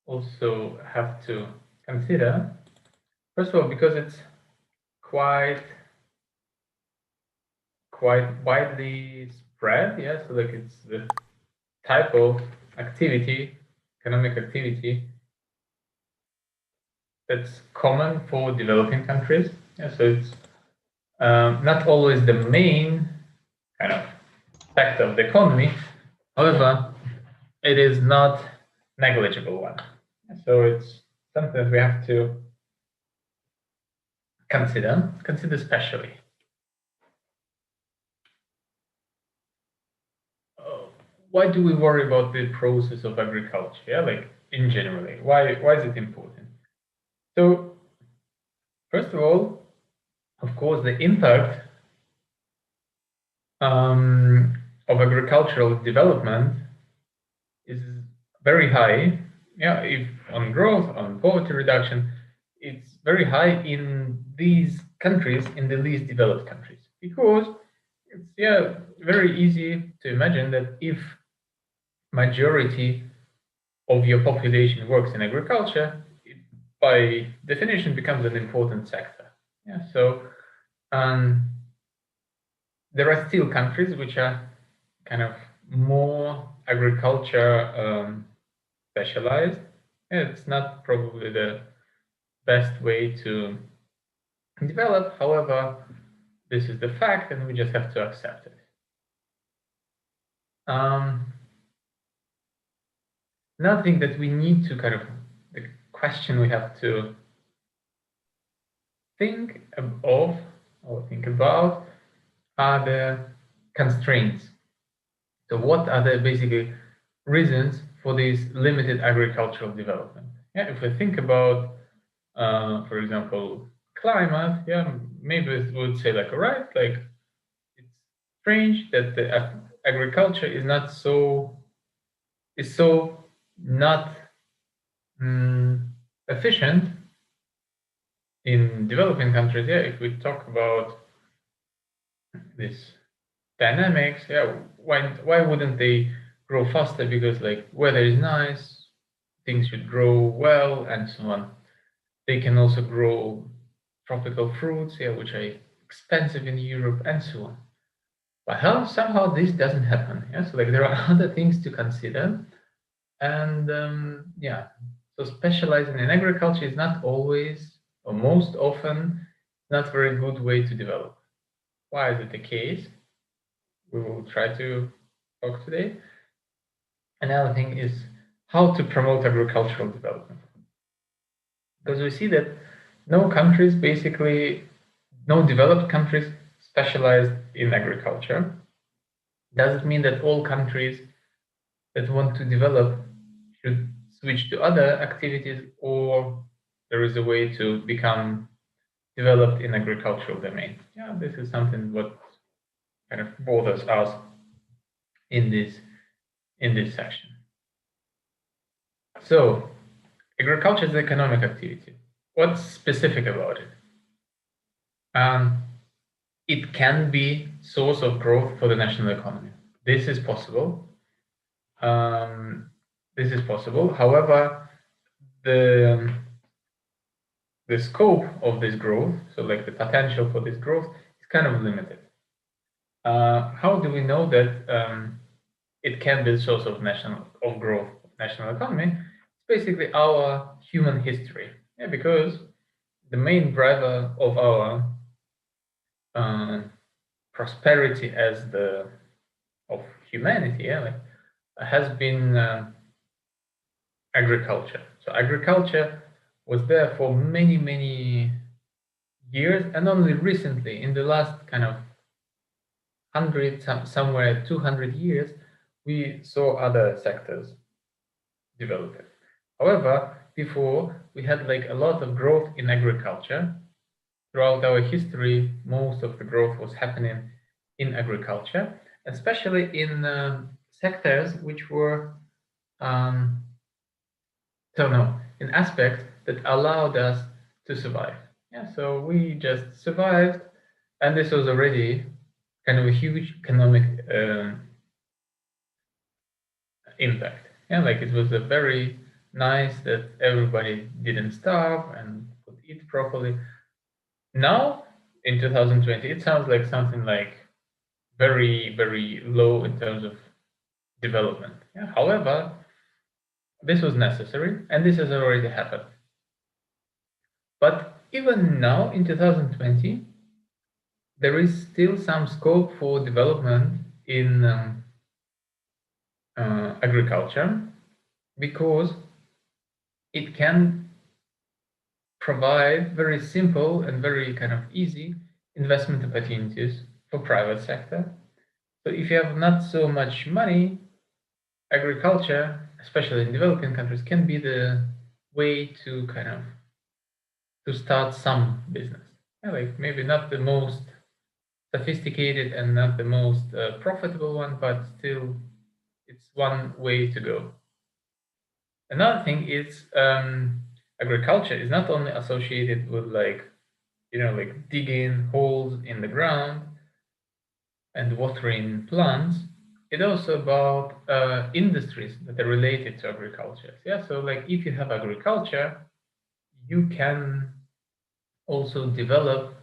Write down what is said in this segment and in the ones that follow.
also have to consider. First of all, because it's quite widely spread, yeah. So like it's the type of activity, economic activity, that's common for developing countries. Yeah, so it's not always the main kind of sector of the economy. However, it is not negligible one. So it's something that we have to consider specially. Uh, why do we worry about the process of agriculture? Yeah, like in generally, why is it important? So first of all, of course, the impact of agricultural development is very high. Yeah, if on growth, on poverty reduction, it's very high in these countries, in the least developed countries, because it's very easy to imagine that if majority of your population works in agriculture, it by definition becomes an important sector. Yeah, so um, there are still countries which are kind of more agriculture specialized. It's not probably the best way to develop. However, this is the fact, and we just have to accept it. Um, Another thing that we need to kind of, the question we have to think of or think about are the constraints. So what are the basically reasons for this limited agricultural development? Yeah, if we think about, for example, climate, yeah, maybe we would say like, all right, like it's strange that the agriculture is so not efficient in developing countries. Yeah, if we talk about this dynamics, yeah, why wouldn't they grow faster? Because like weather is nice, things should grow well, and so on. They can also grow tropical fruits, yeah, which are expensive in Europe, and so on. But how somehow this doesn't happen? Yeah, so like there are other things to consider, and yeah, so specializing in agriculture is not always, or most often, not very good way to develop. Why is it the case? We will try to talk today. Another thing is how to promote agricultural development. Because we see that no countries, basically, no developed countries specialized in agriculture. Does it mean that all countries that want to develop should switch to other activities, or there is a way to become developed in agricultural domain? Yeah, this is something what kind of bothers us in this section. So, agriculture is an economic activity. What's specific about it? Um, it can be source of growth for the national economy. This is possible. Um, this is possible. However, the the scope of this growth, so like the potential for this growth, is kind of limited. How do we know that it can be a source of growth of national economy? It's basically our human history, yeah, because the main driver of our uh, prosperity as the of humanity, yeah, like, has been agriculture. So agriculture was there for many years, and only recently, in the last kind of somewhere 200 years, we saw other sectors developing. However, before we had like a lot of growth in agriculture. Throughout our history, most of the growth was happening in agriculture, especially in sectors which were, um, so no, in aspects that allowed us to survive. Yeah, so we just survived, and this was already kind of a huge economic impact. Yeah, like it was a very nice that everybody didn't starve and could eat properly. Now, in 2020, it sounds like something like very, very low in terms of development. Yeah. However, this was necessary, and this has already happened. But even now, in 2020, there is still some scope for development in agriculture, because it can provide very simple and very kind of easy investment opportunities for private sector. So if you have not so much money, agriculture, especially in developing countries, can be the way to kind of to start some business. Yeah, like maybe not the most sophisticated and not the most profitable one, but still it's one way to go. Another thing is agriculture is not only associated with like like digging holes in the ground and watering plants. It's also about industries that are related to agriculture. Yeah, so like if you have agriculture, you can also develop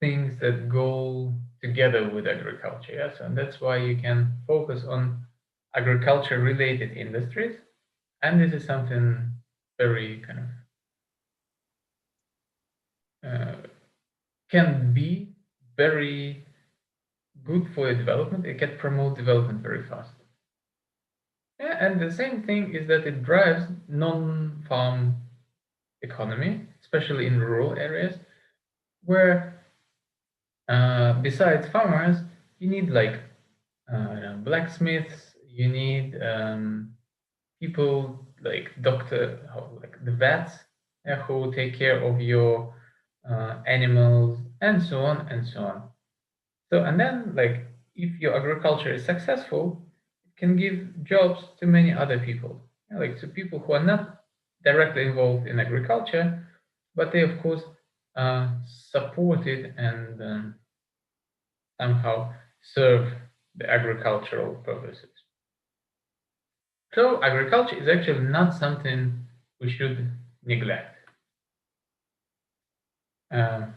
things that go together with agriculture. Yes, and that's why you can focus on agriculture related industries. And this is something very kind of can be very good for your development. It can promote development very fast. Yeah, and the same thing is that it drives non-farm economy, especially in rural areas, where besides farmers, you need like blacksmiths, you need people like like the vets, who take care of your animals, and so on and so on. So, and then like if your agriculture is successful, it can give jobs to many other people, like to people who are not directly involved in agriculture, but they of course support it and somehow serve the agricultural purposes. So agriculture is actually not something we should neglect.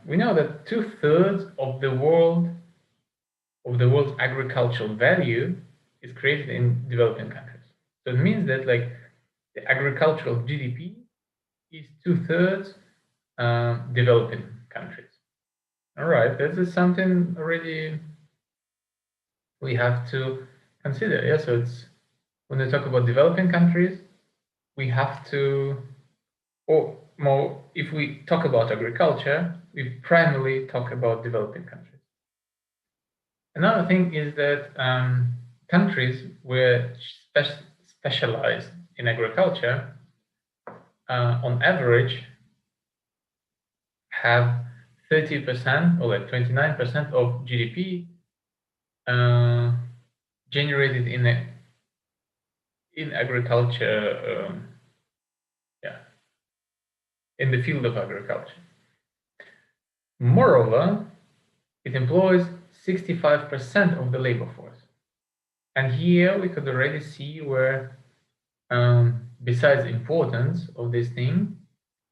We know that 2/3 of the world's agricultural value is created in developing countries. So it means that like the agricultural GDP is 2/3 developing countries. All right, this is something already we have to consider. Yeah, so it's when we talk about developing countries, we have to, or more, if we talk about agriculture, we primarily talk about developing countries. Another thing is that countries were specialized in agriculture, on average, have 30% or like 29% of GDP generated in agriculture, yeah, in the field of agriculture. Moreover, it employs 65% of the labor force. And here we could already see where, besides the importance of this thing,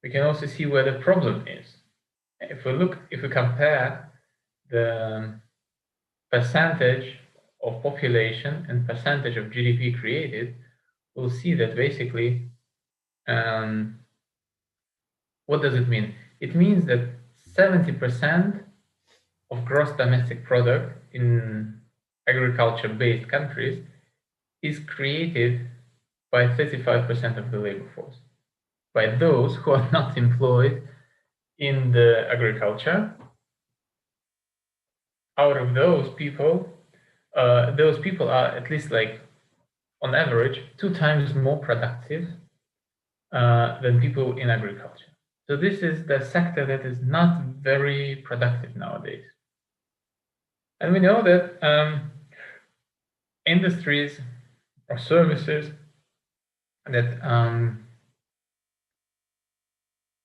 we can also see where the problem is. If we compare the percentage of population and percentage of GDP created, we'll see that basically, what does it mean? It means that 70% of gross domestic product in agriculture-based countries is created by 35% of the labor force, by those who are not employed in the agriculture. Out of those people are at least like on average 2 times more productive than people in agriculture. So this is the sector that is not very productive nowadays. And we know that industries or services that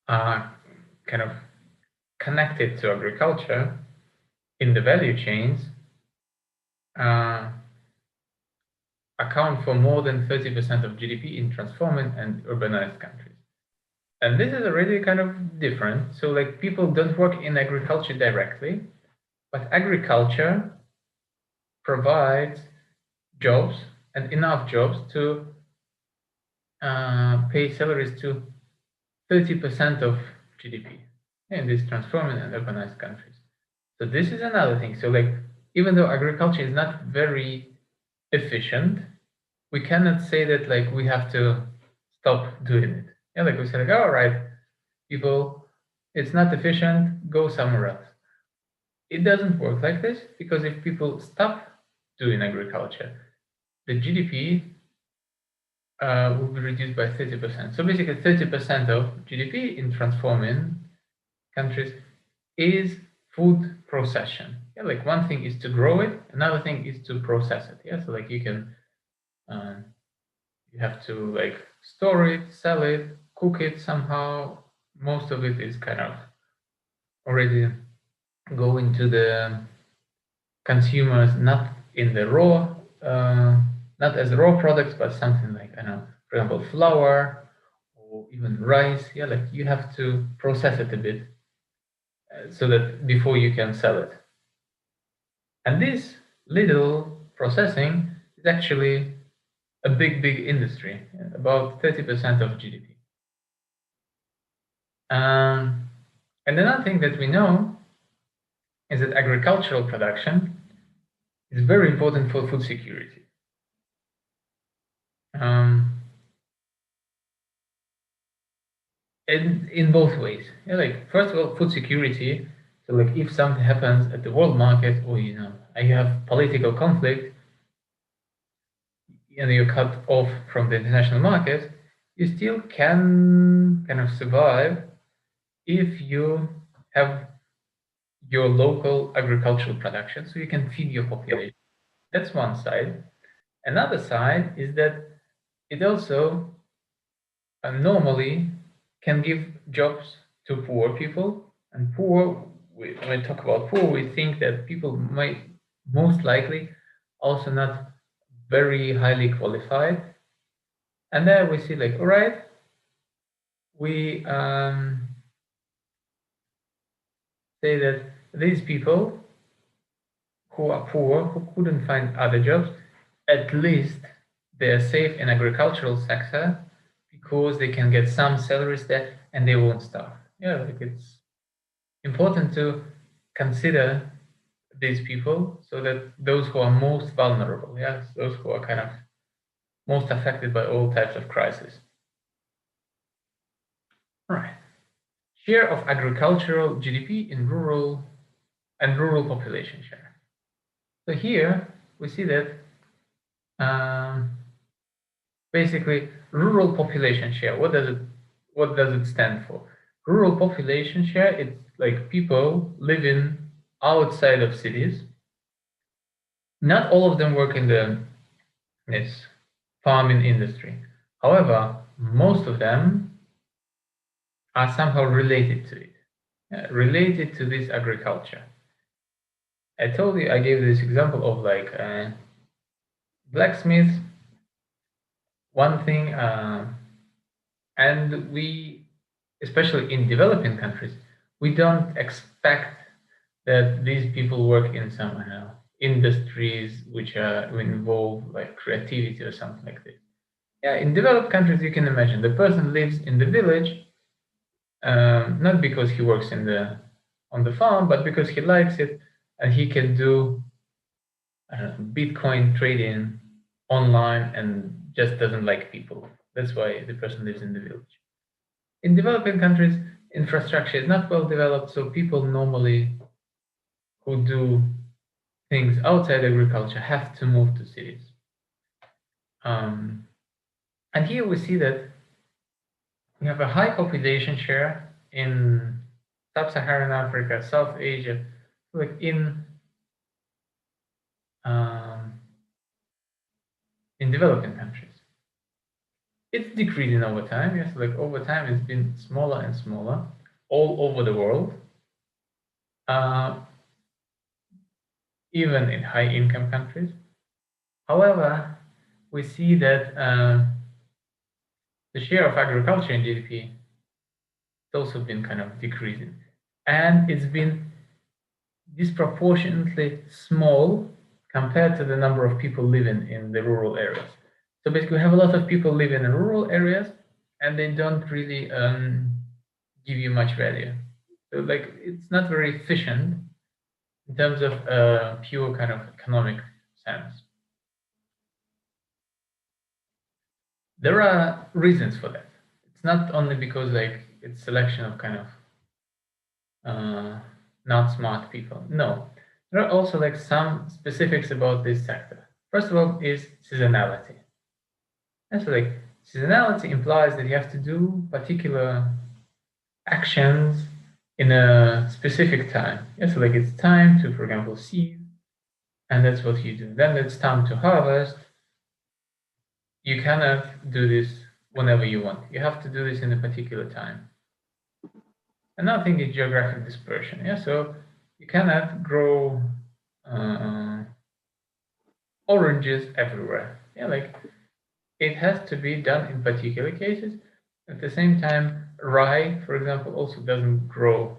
are kind of connected to agriculture in the value chains account for more than 30% of GDP in transforming and urbanized countries. And this is already kind of different. So like people don't work in agriculture directly, but agriculture provides jobs and enough jobs to pay salaries to 30% of GDP in these transforming and urbanized countries. So this is another thing. So like, even though agriculture is not very efficient, we cannot say that like we have to stop doing it. Yeah, like we say like, all right, people, it's not efficient, go somewhere else. It doesn't work like this, because if people stop doing agriculture, the GDP will be reduced by 30%. So basically 30% of GDP in transforming countries is food procession. Yeah, like one thing is to grow it, another thing is to process it. Yeah, so like you can, you have to like store it, sell it, cook it somehow. Most of it is kind of already going to the consumers, not in the raw, not as raw products, but something like, I don't know, for example, flour or even rice. Yeah, like you have to process it a bit so that before you can sell it. And this little processing is actually a big, big industry, about 30% of GDP. And another thing that we know is that agricultural production is very important for food security. In both ways. Yeah, like first of all, food security. So like if something happens at the world market, or you have political conflict, and you're cut off from the international market, you still can kind of survive if you have your local agricultural production, so you can feed your population. That's one side. Another side is that it also normally can give jobs to poor people. And poor, when we talk about poor, we think that people might most likely also not very highly qualified. And there we see like, all right, we say that these people who are poor, who couldn't find other jobs, at least they are safe in agricultural sector because they can get some salaries there and they won't starve. Yeah, like it's important to consider these people so that those who are most vulnerable, yes, those who are kind of most affected by all types of crises. Right. Share of agricultural GDP in rural population share. So here we see that basically rural population share. What does it stand for? Rural population share, it's like people living outside of cities. Not all of them work in this farming industry. However, most of them are somehow related to it, related to this agriculture. I told you, I gave this example of like blacksmith, one thing, and we, especially in developing countries, we don't expect that these people work in some industries which involve like creativity or something like this. Yeah, in developed countries, you can imagine the person lives in the village, not because he works on the farm, but because he likes it and he can do Bitcoin trading online and just doesn't like people. That's why the person lives in the village. In developing countries, infrastructure is not well developed, so people normally who do things outside agriculture have to move to cities. And here we see that we have a high population share in sub-Saharan Africa, South Asia, like in developing countries. It's decreasing over time. Yes, like over time, it's been smaller and smaller all over the world. Even in high-income countries. However, we see that the share of agriculture in GDP has also been kind of decreasing, and it's been disproportionately small compared to the number of people living in the rural areas. So basically, we have a lot of people living in rural areas, and they don't really give you much value. So like, it's not very efficient in terms of pure kind of economic sense. There are reasons for that. It's not only because like it's selection of kind of not smart people. No, there are also like some specifics about this sector. First of all is seasonality. And so like seasonality implies that you have to do particular actions in a specific time. Yeah, so like it's time to, for example, seed, and that's what you do. Then it's time to harvest. You cannot do this whenever you want. You have to do this in a particular time. Another thing is geographic dispersion. Yeah, so you cannot grow oranges everywhere. Yeah, like it has to be done in particular cases. At the same time, rye, for example, also doesn't grow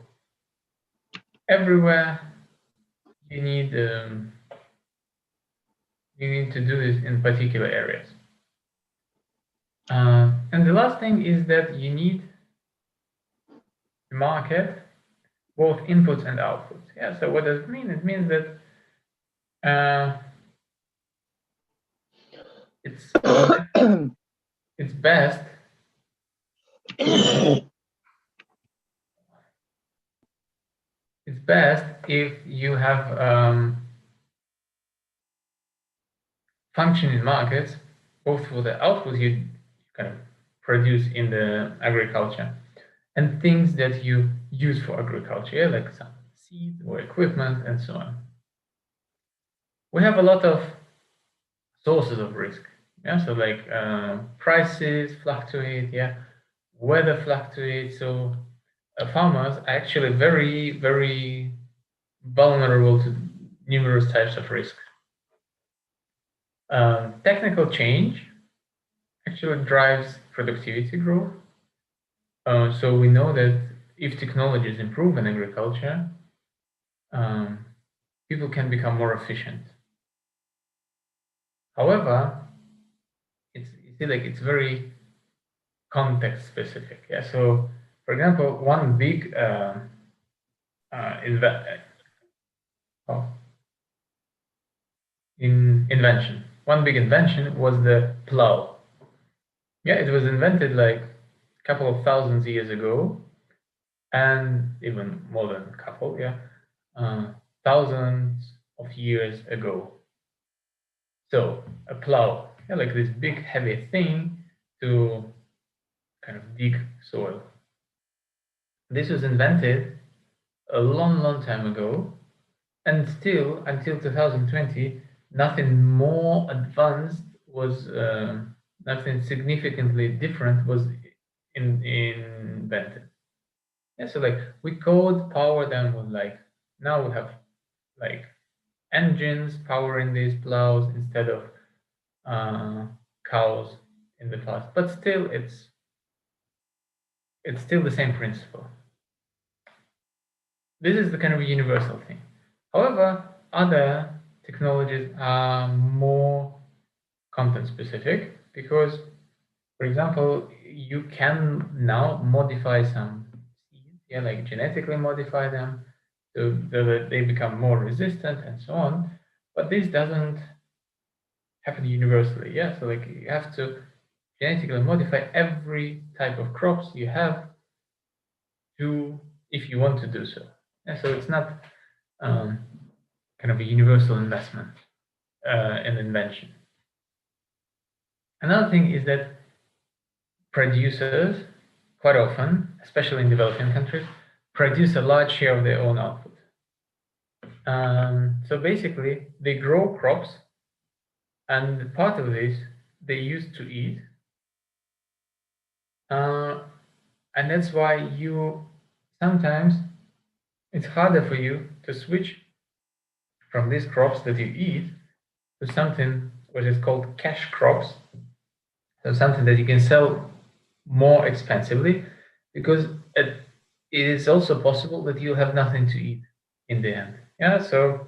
everywhere. You need to do this in particular areas. And the last thing is that you need to market both inputs and outputs. Yeah. So what does it mean? It means that it's it's best if you have functioning markets, both for the output you kind of produce in the agriculture and things that you use for agriculture, yeah, like some seed or equipment and so on. We have a lot of sources of risk. Yeah, so like prices fluctuate, yeah, weather fluctuates. So farmers are actually very, very vulnerable to numerous types of risk. Technical change actually drives productivity growth. So we know that if technologies improve in agriculture, people can become more efficient. However, it's very context specific. Yeah. So, for example, one big invention. One big invention was the plow. Yeah, it was invented like a couple of thousands years ago, and even more than a couple. Yeah, thousands of years ago. So a plow, yeah, like this big heavy thing to kind of dig soil. This was invented a long, long time ago, and still until 2020, nothing more advanced was, nothing significantly different was invented. Yeah, so like we could power them with like, now we have like engines powering these plows instead of cows in the past, but still it's still the same principle. This is the kind of a universal thing. However, other technologies are more content specific because, for example, you can now modify some seeds, yeah, like genetically modify them so that they become more resistant and so on. But this doesn't happen universally. Yeah, so like you have to genetically modify every type of crops you have to, if you want to do so. And so it's not kind of a universal investment in invention. Another thing is that producers, quite often, especially in developing countries, produce a large share of their own output. So basically, they grow crops, and part of this they use to eat. And that's why sometimes it's harder for you to switch from these crops that you eat to something what is called cash crops. So something that you can sell more expensively, because it is also possible that you'll have nothing to eat in the end. Yeah, so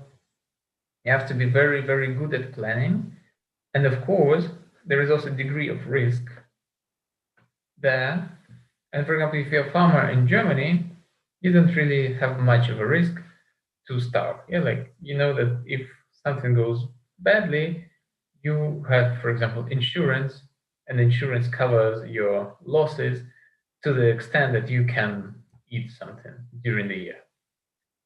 you have to be very, very good at planning. And of course, there is also a degree of risk there. And for example, if you're a farmer in Germany, you don't really have much of a risk to starve. Yeah, like you know that if something goes badly, you have, for example, insurance, and insurance covers your losses to the extent that you can eat something during the year.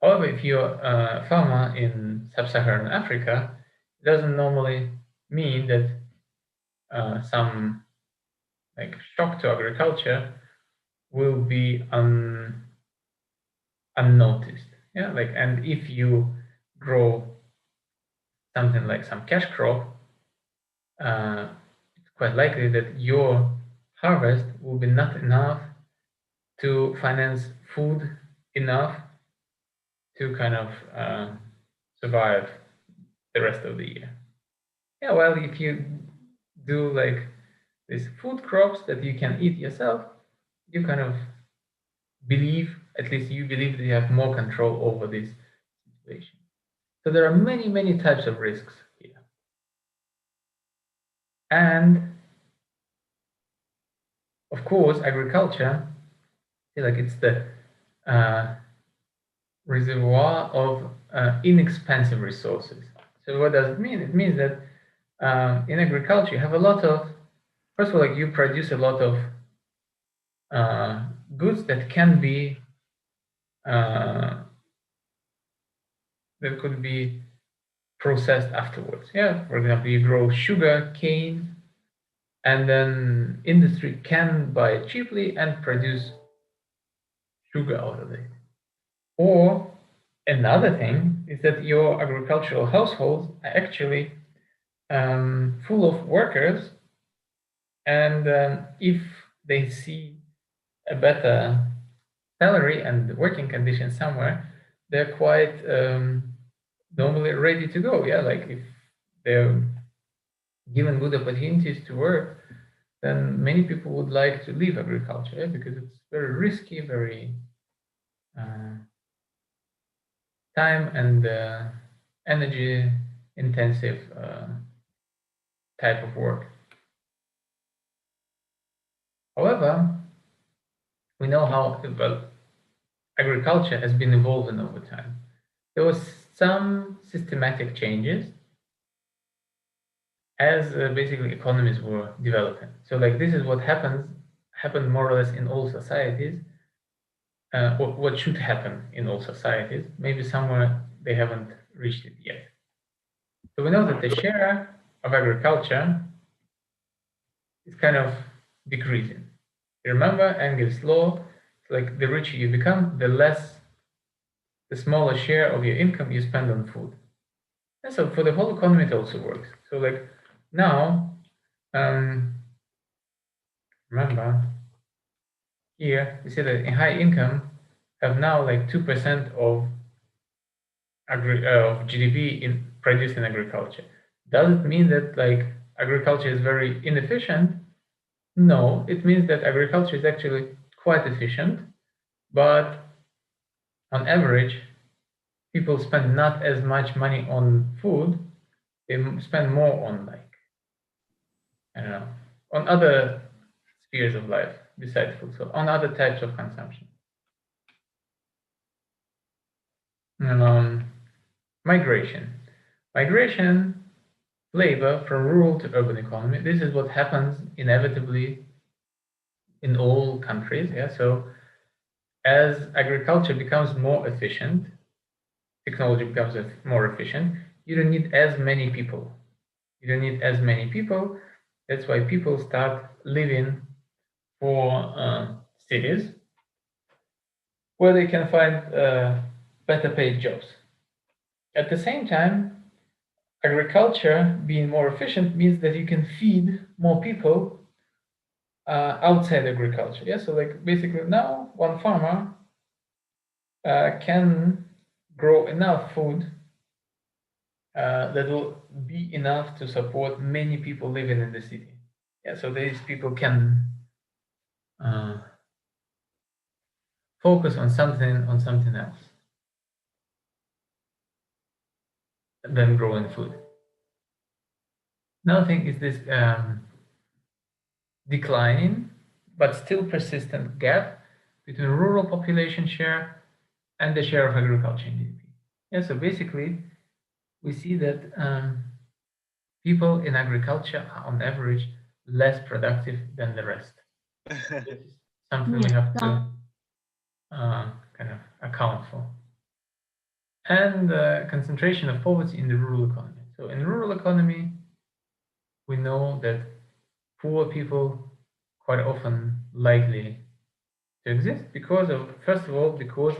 However, if you're a farmer in sub-Saharan Africa, it doesn't normally mean that some like shock to agriculture will be unnoticed. Yeah, like, and if you grow something like some cash crop, it's quite likely that your harvest will be not enough to finance food enough to kind of survive the rest of the year. Yeah, well, if you do like these food crops that you can eat yourself, you kind of believe, at least you believe, that you have more control over this situation. So there are many, many types of risks here. And of course, agriculture, like it's the reservoir of inexpensive resources. So what does it mean? It means that in agriculture, you have a lot of, first of all, like you produce a lot of goods that can be, that could be processed afterwards. Yeah, for example, you grow sugar cane, and then industry can buy it cheaply and produce sugar out of it. Or another thing is that your agricultural households are actually full of workers, and if they see a better salary and working conditions somewhere, they're quite normally ready to go. Yeah, like if they're given good opportunities to work, then many people would like to leave agriculture, yeah, because it's very risky, very time and energy intensive type of work. However, we know how well agriculture has been evolving over time. There was some systematic changes as basically economies were developing. So like this is what happened more or less in all societies. What should happen in all societies? Maybe somewhere they haven't reached it yet. So we know that the share of agriculture is kind of decreasing. Remember Engel's law, like the richer you become, the smaller share of your income you spend on food. And so for the whole economy, it also works. So like now, remember here, we see that in high income have now like 2% of GDP produced in agriculture. Does it mean that like agriculture is very inefficient? No, it means that agriculture is actually quite efficient, but on average, people spend not as much money on food. They spend more on like, I don't know, on other spheres of life besides food, so on other types of consumption. And migration. Migration, labor from rural to urban economy. This is what happens inevitably in all countries. Yeah. So as agriculture becomes more efficient, technology becomes more efficient, you don't need as many people. You don't need as many people. That's why people start living for cities where they can find better paid jobs. At the same time, agriculture being more efficient means that you can feed more people outside agriculture. Yeah, so like basically now one farmer can grow enough food that will be enough to support many people living in the city. Yeah, so these people can focus on something else than growing food. Another thing is this declining but still persistent gap between rural population share and the share of agriculture in GDP. Yeah, so basically, we see that people in agriculture are on average less productive than the rest. This is something we have to kind of account for. And concentration of poverty in the rural economy. So in rural economy, we know that poor people quite often likely to exist because of, first of all, because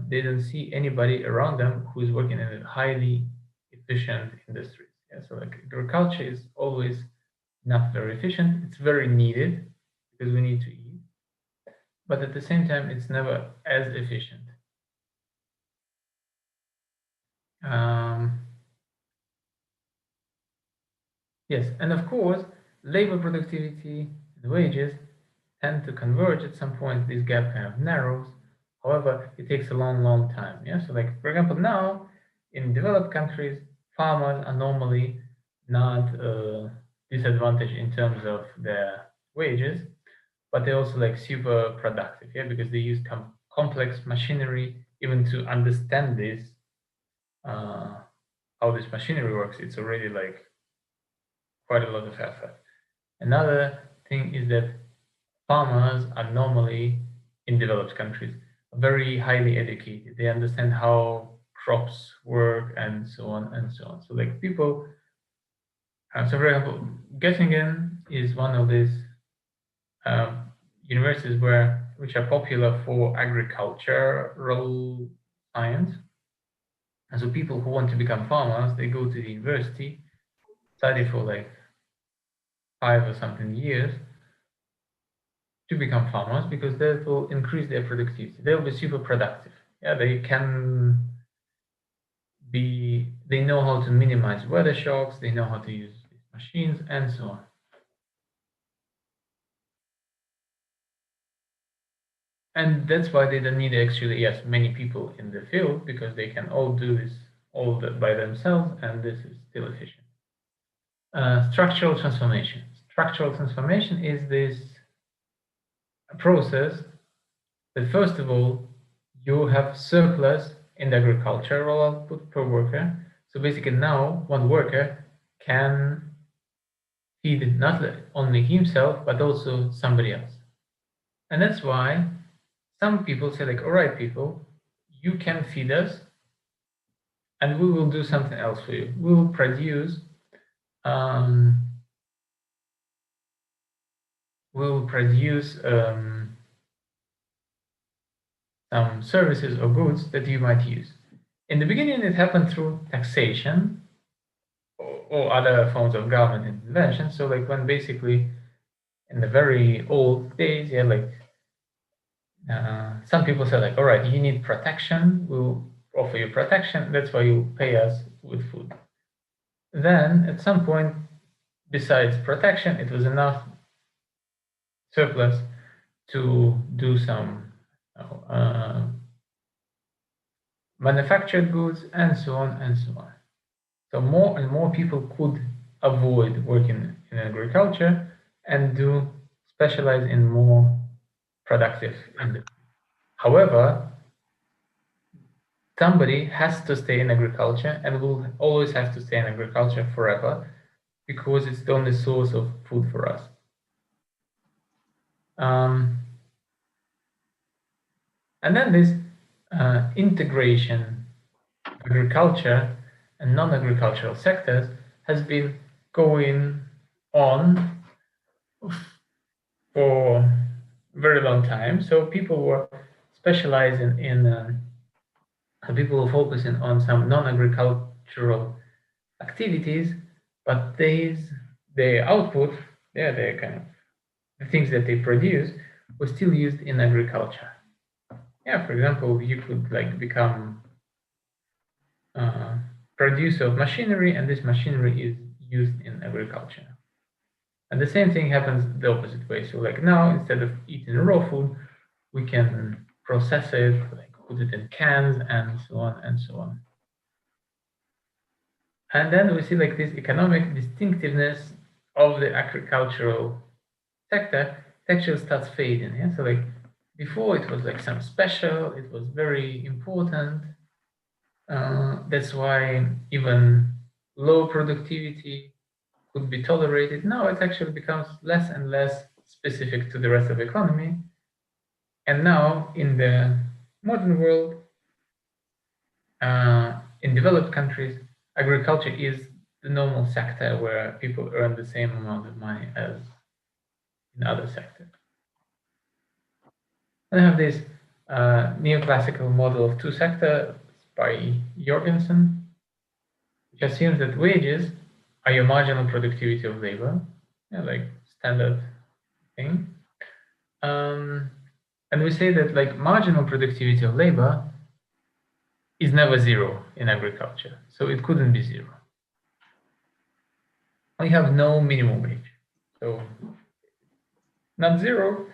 they don't see anybody around them who is working in a highly efficient industries. Yeah, so like agriculture is always not very efficient. It's very needed because we need to eat, but at the same time, it's never as efficient. Yes, and of course, labor productivity and wages tend to converge at some point. This gap kind of narrows. However, it takes a long, long time. Yeah. So, like for example, now in developed countries, farmers are normally not disadvantaged in terms of their wages, but they're also like super productive. Yeah, because they use complex machinery. Even to understand this, how this machinery works, it's already like quite a lot of effort. Another thing is that farmers are normally in developed countries very highly educated. They understand how crops work and so on and so on. So like people, so for example, Göttingen is one of these universities which are popular for agricultural science. And so people who want to become farmers, they go to the university, study for like 5 or something years to become farmers because that will increase their productivity. They'll be super productive. Yeah, they know how to minimize weather shocks, they know how to use these machines, and so on. And that's why they don't need actually, yes, many people in the field because they can all do this by themselves, and this is still efficient. Structural transformation. Structural transformation is this process that first of all, you have surplus in the agricultural output per worker. So basically now one worker can feed not only himself, but also somebody else. And that's why some people say like, all right, people, you can feed us and we will do something else for you. We will produce some services or goods that you might use. In the beginning, it happened through taxation or other forms of government intervention. So like when basically in the very old days, yeah, like some people said like, all right, you need protection, we'll offer you protection, that's why you pay us with food. Then at some point, besides protection, it was enough surplus to do some manufactured goods and so on and so on. So more and more people could avoid working in agriculture and do specialize in more productive industry. However, somebody has to stay in agriculture and will always have to stay in agriculture forever because it's the only source of food for us. And then this integration of agriculture and non-agricultural sectors has been going on for a very long time. So people were specializing in people were focusing on some non-agricultural activities, but their output, yeah, their kind of the things that they produce were still used in agriculture. Yeah, for example, you could like become producer of machinery, and this machinery is used in agriculture. And the same thing happens the opposite way. So like now, instead of eating raw food, we can process it, like put it in cans and so on and so on. And then we see like this economic distinctiveness of the agricultural sector actually starts fading. Yeah? So like before it was like some special, it was very important. That's why even low productivity could be tolerated. Now it actually becomes less and less specific to the rest of the economy. And now in the modern world, in developed countries, agriculture is the normal sector where people earn the same amount of money as in other sectors. And I have this neoclassical model of two sectors by Jorgensen, which assumes that wages are your marginal productivity of labor, like standard thing. And we say that like marginal productivity of labor is never zero in agriculture, so it couldn't be zero. We have no minimum wage, so not zero,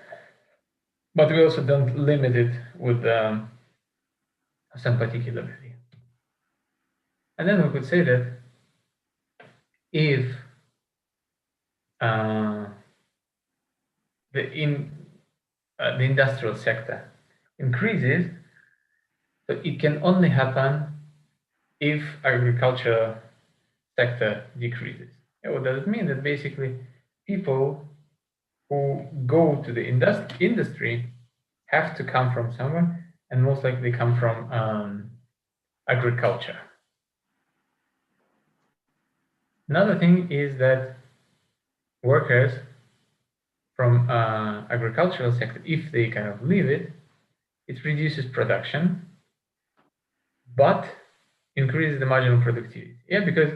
but we also don't limit it with some particular value. And then we could say that if the industrial sector increases, so it can only happen if agriculture sector decreases. What does it mean? That basically people who go to the industry have to come from somewhere, and most likely come from agriculture. Another thing is that workers from agricultural sector, if they kind of leave it, it reduces production, but increases the marginal productivity. Yeah, because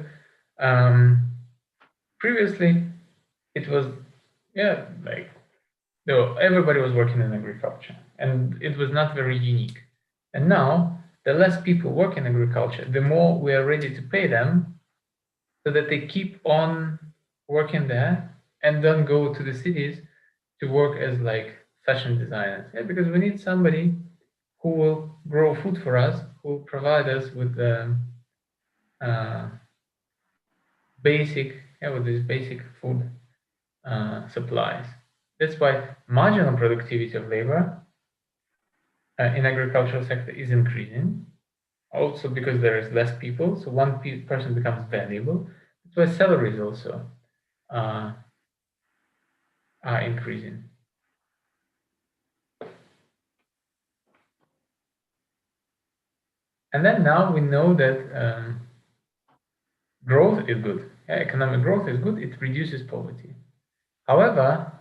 previously it was, like everybody was working in agriculture, and it was not very unique. And now, the less people work in agriculture, the more we are ready to pay them, so that they keep on working there and don't go to the cities to work as like fashion designers. Yeah, because we need somebody who will grow food for us, who will provide us with these basic food supplies. That's why marginal productivity of labor in agricultural sector is increasing. Also because there is less people, so one person becomes valuable. That's why salaries also are increasing. And then now we know that growth is good. Yeah, economic growth is good. It reduces poverty. However,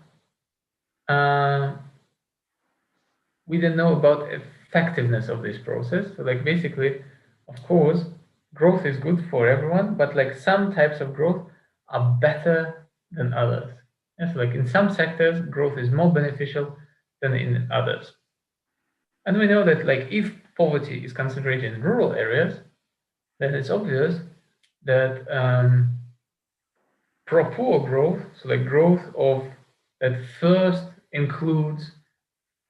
we don't know about effectiveness of this process. So like basically, of course, growth is good for everyone, but like some types of growth are better than others. Yeah, so like in some sectors, growth is more beneficial than in others. And we know that like if poverty is concentrated in rural areas, then it's obvious that pro-poor growth, so like growth that first includes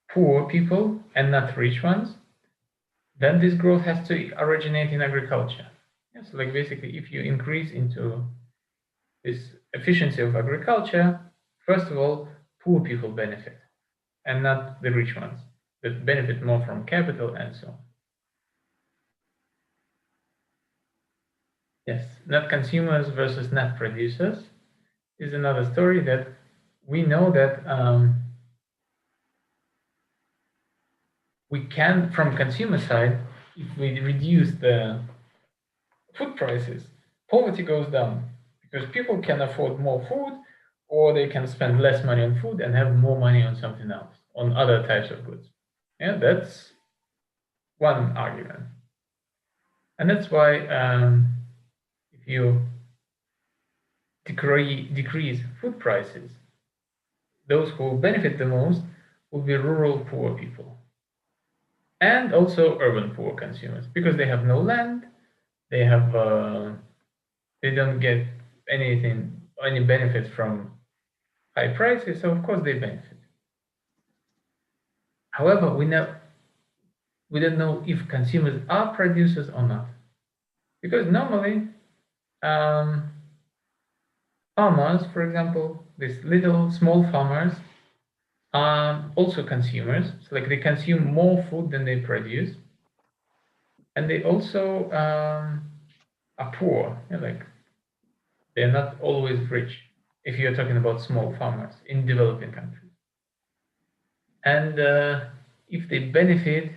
poor people and not rich ones, then this growth has to originate in agriculture. Yeah, so like basically, if you increase into this efficiency of agriculture, first of all, poor people benefit, and not the rich ones that benefit more from capital and so on. Yes, net consumers versus net producers is another story that we know that we can, from consumer side, if we reduce the food prices, poverty goes down because people can afford more food, or they can spend less money on food and have more money on something else, on other types of goods. Yeah, that's one argument. And that's why if you decrease food prices, those who benefit the most will be rural poor people, and also urban poor consumers, because they have no land, they have they don't get any benefit from high prices, so of course they benefit. However, we don't know if consumers are producers or not, because normally farmers, for example, these little small farmers are also consumers. So like they consume more food than they produce, and they also are poor. Like they're not always rich. If you're talking about small farmers in developing countries, and if they benefit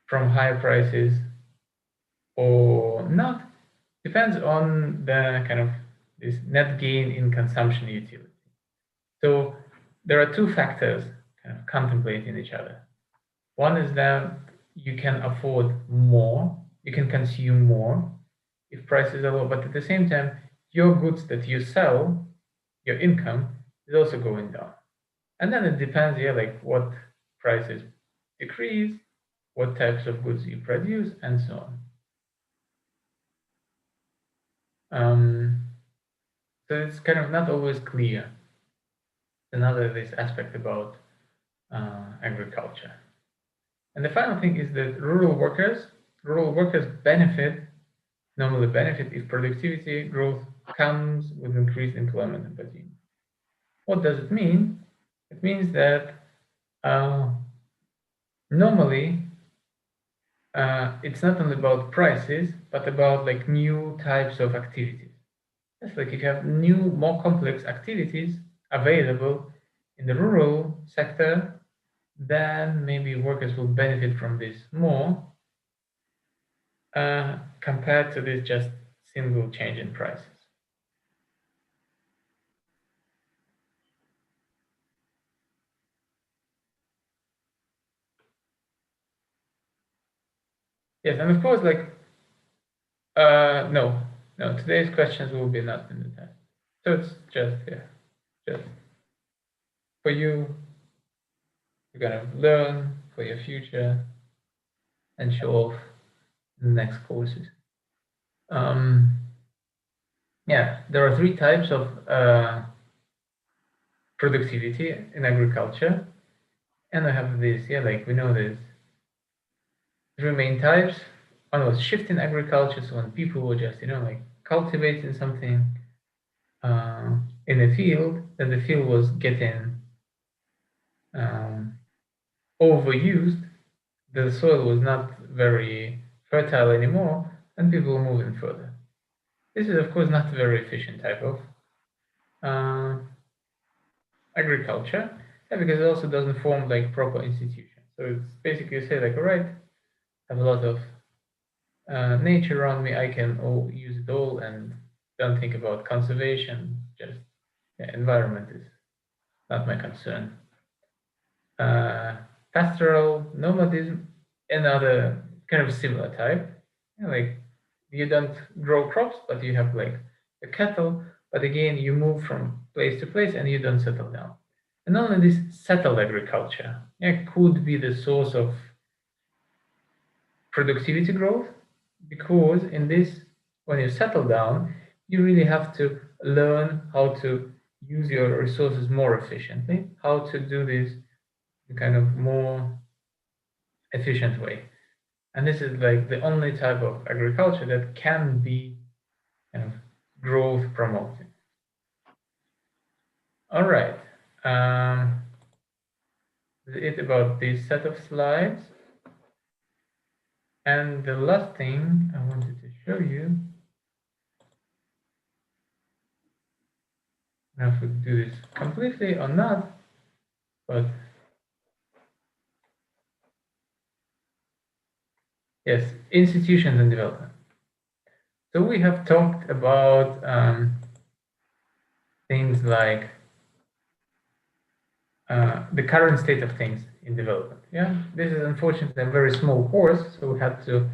from higher prices or not, depends on the kind of this net gain in consumption utility. So there are two factors kind of contemplating each other. One is that you can afford more, you can consume more if prices are low, but at the same time, your goods that you sell, your income is also going down. And then it depends, like what prices decrease, what types of goods you produce, and so on. So it's kind of not always clear. Another this aspect about agriculture. And the final thing is that rural workers normally benefit if productivity growth comes with increased employment opportunity. What does it mean? It means that normally it's not only about prices, but about like new types of activities. It's like if you have new, more complex activities available in the rural sector, then maybe workers will benefit from this more compared to this just single change in prices. Yes, and of course, like, no, today's questions will be not in the test. So it's just for you, you're gonna learn for your future and show off in the next courses. Yeah, there are three types of productivity in agriculture, and I have this. Like we know there's three main types. One was shifting agriculture, so when people were just like cultivating something in a field, then the field was getting overused. The soil was not very fertile anymore, and people were moving further. This is, of course, not a very efficient type of agriculture, because it also doesn't form like proper institutions. So it's basically say like, all right, I have a lot of nature around me, I can use it all and don't think about conservation. Just environment is not my concern. Pastoral nomadism, another kind of similar type. Like you don't grow crops, but you have like a cattle, but again, you move from place to place and you don't settle down. And only this settled agriculture could be the source of productivity growth, because in this, when you settle down, you really have to learn how to use your resources more efficiently, how to do this in kind of more efficient way. And this is like the only type of agriculture that can be kind of growth promoting. All right. It's about this set of slides. And the last thing I wanted to show you, I don't know if we do this completely or not, but yes, institutions and development. So we have talked about things like the current state of things in development. This is unfortunately a very small course, so we had to.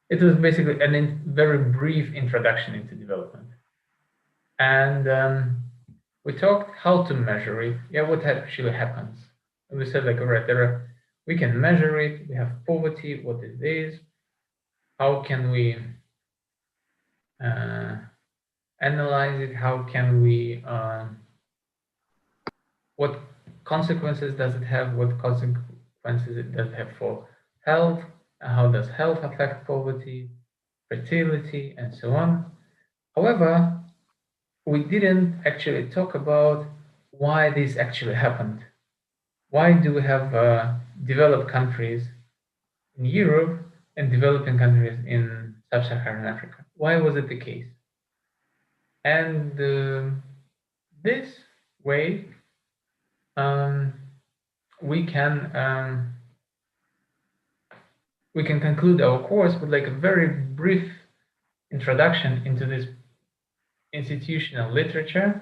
It was basically a very brief introduction into development, and we talked how to measure it. What actually happens? We said like, all right, we can measure it. We have poverty, what it is. how can we analyze it? How can we, what consequences does it have? What consequences it does have for health? How does health affect poverty, fertility, and so on? However, we didn't actually talk about why this actually happened. Why do we have developed countries in Europe and developing countries in sub-Saharan Africa? Why was it the case? And this way, we can conclude our course with like a very brief introduction into this institutional literature,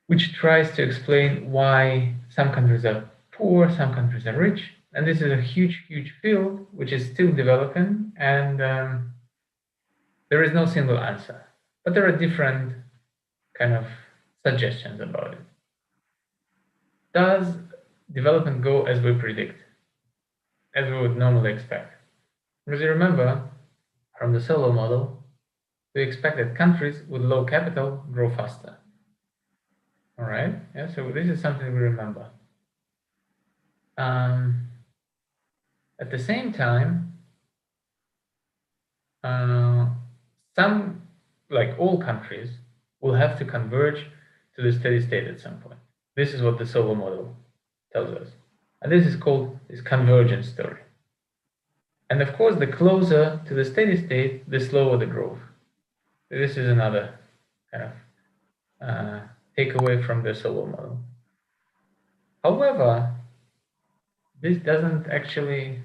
which tries to explain why some countries are poor, some countries are rich. And this is a huge, huge field which is still developing, and there is no single answer. But there are different kind of suggestions about it. Does development go as we predict, as we would normally expect? Because you remember from the Solow model, we expect that countries with low capital grow faster. All right, yeah, so this is something we remember. At the same time, some, like all countries, will have to converge to the steady state at some point. This is what the Solow model tells us. And this is called this convergence story. And of course, the closer to the steady state, the slower the growth. This is another kind of takeaway from the Solow model. However, this doesn't actually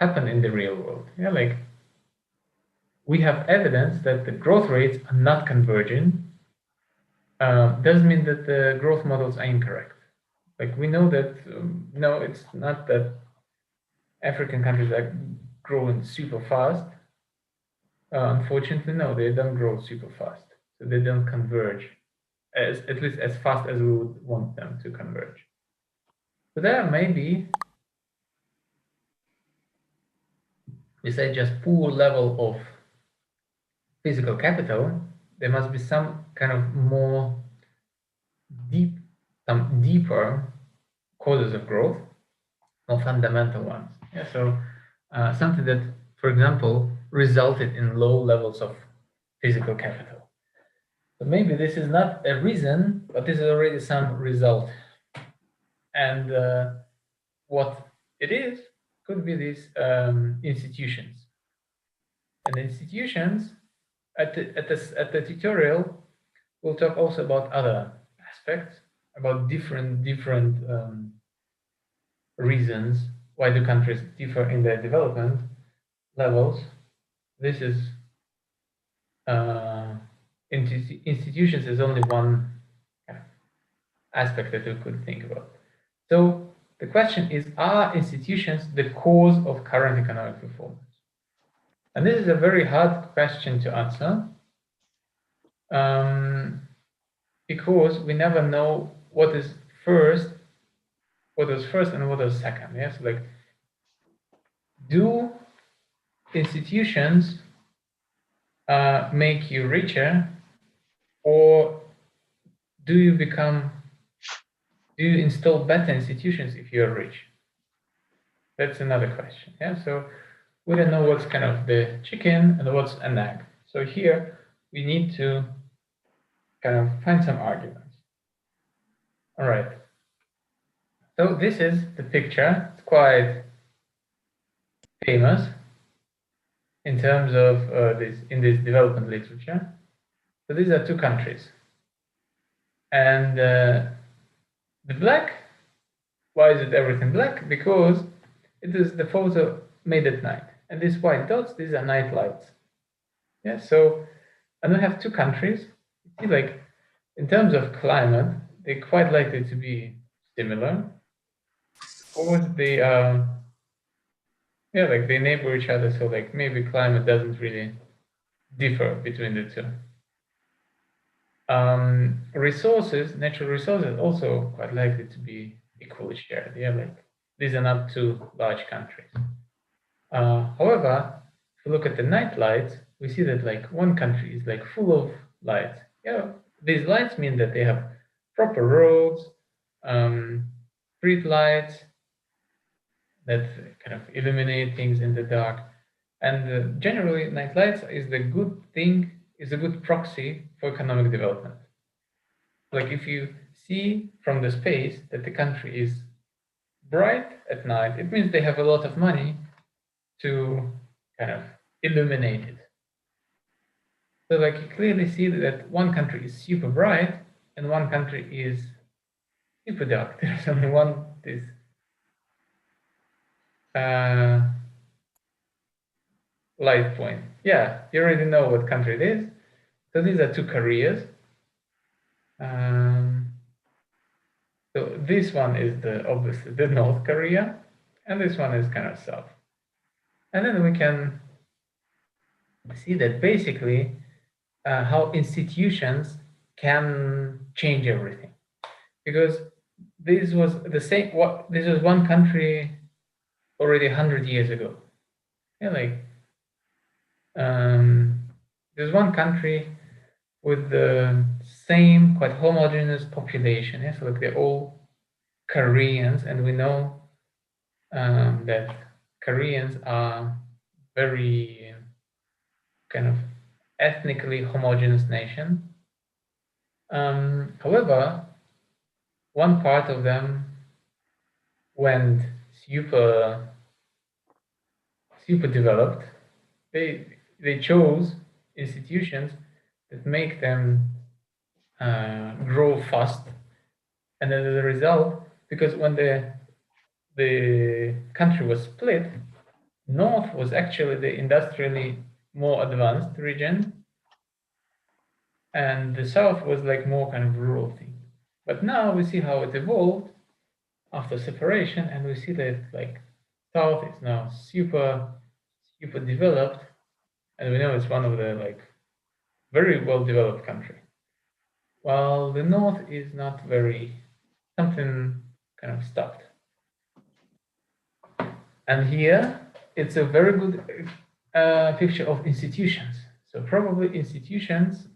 happen in the real world. Yeah, like we have evidence that the growth rates are not converging. Doesn't mean that the growth models are incorrect. Like we know that no, it's not that African countries are growing super fast. Unfortunately, no, they don't grow super fast. So they don't converge at least as fast as we would want them to converge. So there may be, besides just poor level of physical capital, there must be some kind of more deeper causes of growth, more fundamental ones. Yeah, so something that, for example, resulted in low levels of physical capital. So maybe this is not a reason, but this is already some result. And what it is could be these institutions. And institutions, at the tutorial, we'll talk also about other aspects, about different reasons why do countries differ in their development levels. This is institutions is only one aspect that we could think about. So the question is, are institutions the cause of current economic performance? And this is a very hard question to answer, because we never know what was first and what was second. Yes, like, do institutions make you richer, or do you install better institutions if you're rich? That's another question. Yeah, so we don't know what's kind of the chicken and what's an egg. So here we need to kind of find some arguments. All right. So this is the picture. It's quite famous in terms of in this development literature. So these are two countries, and the black. Why is it everything black? Because it is the photo made at night, and these white dots, these are night lights. Yeah. So, and we have two countries. You see, like in terms of climate, they're quite likely to be similar. Or they yeah, like they neighbor each other, so like maybe climate doesn't really differ between the two. Resources, natural resources, also quite likely to be equally shared. Yeah, like these are not two large countries. However, if you look at the night lights, we see that like one country is like full of lights. Yeah, these lights mean that they have proper roads, street lights that kind of illuminate things in the dark. And generally, night lights is the good thing, is a good proxy for economic development. Like if you see from the space that the country is bright at night, it means they have a lot of money to kind of illuminate it. So like you clearly see that one country is super bright and one country is super dark. There's only one this light point. Yeah, you already know what country it is. So these are two Koreas. So this one is obviously the North Korea, and this one is kind of South. And then we can see that basically how institutions can change everything, because this was the same. This was one country already 100 years ago. Yeah, like there's one country with the same quite homogeneous population. Yeah, so like they're all Koreans, and we know that Koreans are very kind of ethnically homogeneous nation. However, one part of them went super developed. They chose institutions that make them grow fast, and as a result, because when the country was split, North was actually the industrially more advanced region, and the South was like more kind of rural thing. But now we see how it evolved after separation, and we see that like South is now super developed, and we know it's one of the like very well developed country, while the North is not very, something kind of stopped. And here it's a very good picture of institutions. So probably institutions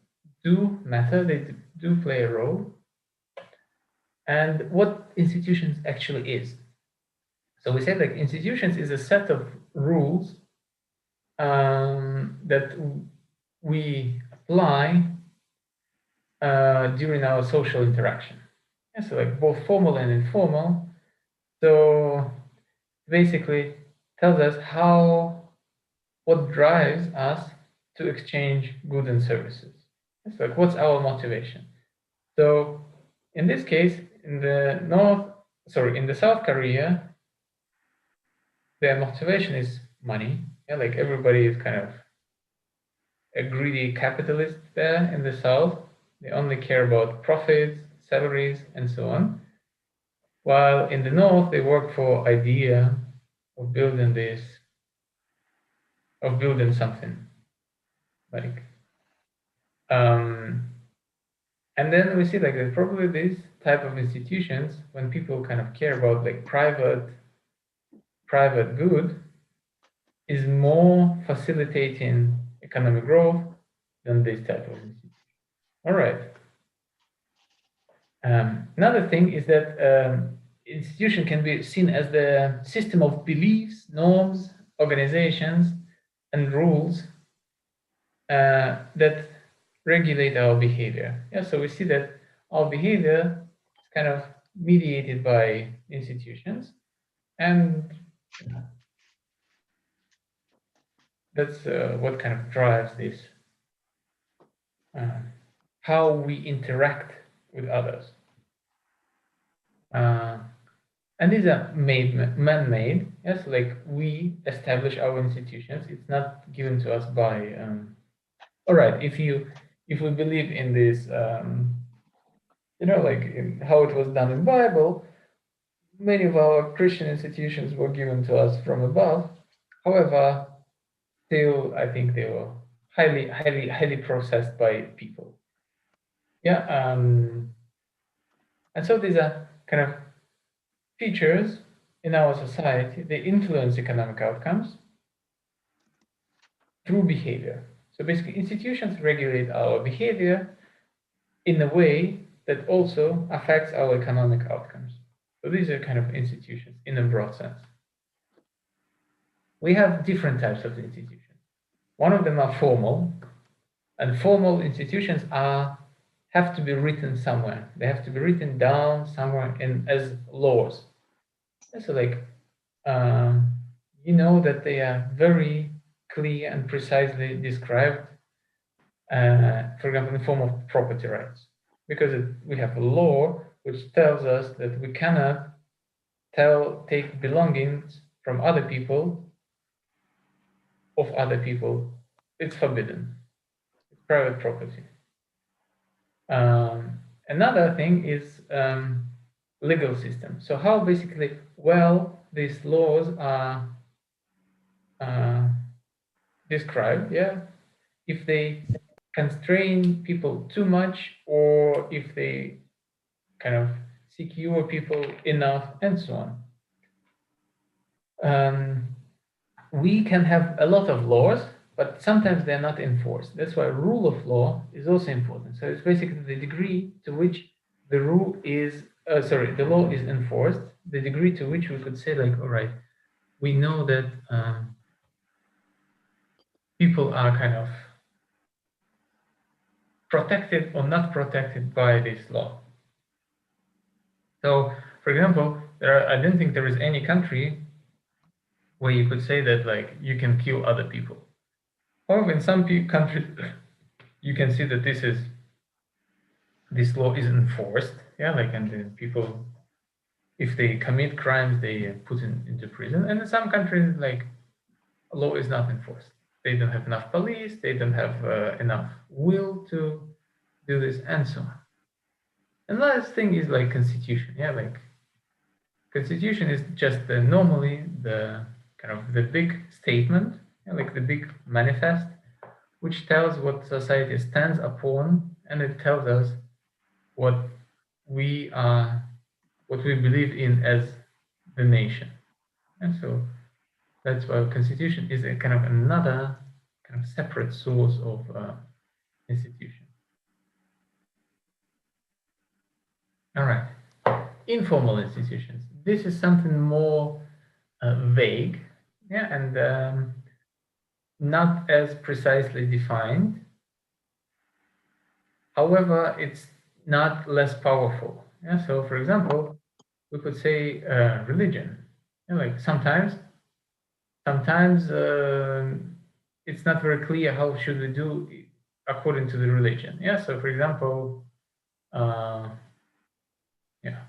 do matter, they do play a role. And what institutions actually is. So we said like institutions is a set of rules that we apply during our social interaction. Yeah, so like both formal and informal. So basically tells us what drives us to exchange goods and services. It's like what's our motivation. So in this case, in the South Korea, their motivation is money. Yeah, like everybody is kind of a greedy capitalist there in the South. They only care about profits, salaries, and so on. While in the North, they work for idea of building something. Like, and then we see like that probably this type of institutions, when people kind of care about like private good, is more facilitating economic growth than this type of institution. All right. Another thing is that institution can be seen as the system of beliefs, norms, organizations, and rules that regulate our behavior. Yeah, so we see that our behavior is kind of mediated by institutions, and that's what kind of drives this, how we interact with others. And these are man-made. Yes, like we establish our institutions. It's not given to us by. All right, if we believe in this, like in how it was done in Bible, many of our Christian institutions were given to us from above. However, still, I think they were highly processed by people. Yeah, and so these are kind of features in our society. They influence economic outcomes, through behavior. So basically, institutions regulate our behavior in a way that also affects our economic outcomes. So these are kind of institutions in a broad sense. We have different types of institutions. One of them are formal, and formal institutions have to be written somewhere. They have to be written down somewhere as laws. So like, you know that they are very clear and precisely described, for example, in the form of property rights, because we have a law which tells us that we cannot take belongings from other people, of other people. It's forbidden. It's private property. Another thing is legal system. So how basically well these laws are described, yeah, if they constrain people too much, or if they kind of secure people enough, and so on. We can have a lot of laws, but sometimes they're not enforced. That's why rule of law is also important. So it's basically the degree to which the law is enforced, the degree to which we could say like, all right, we know that people are kind of protected or not protected by this law. So, for example, I don't think there is any country where you could say that like you can kill other people. However, in some countries, you can see that this law is enforced. Yeah, like, and then people, if they commit crimes, they put into prison. And in some countries, like, law is not enforced. They don't have enough police. They don't have enough will to do this, and so on. And last thing is like constitution. Yeah, like constitution is just normally the kind of the big statement, like the big manifest, which tells what society stands upon, and it tells us what we believe in as the nation. And so that's why constitution is a kind of another kind of separate source of institution. All right, informal institutions. This is something more vague, yeah, and not as precisely defined. However, it's not less powerful. Yeah, so for example, we could say religion. You know, like sometimes it's not very clear how should we do according to the religion. Yeah, so for example, yeah,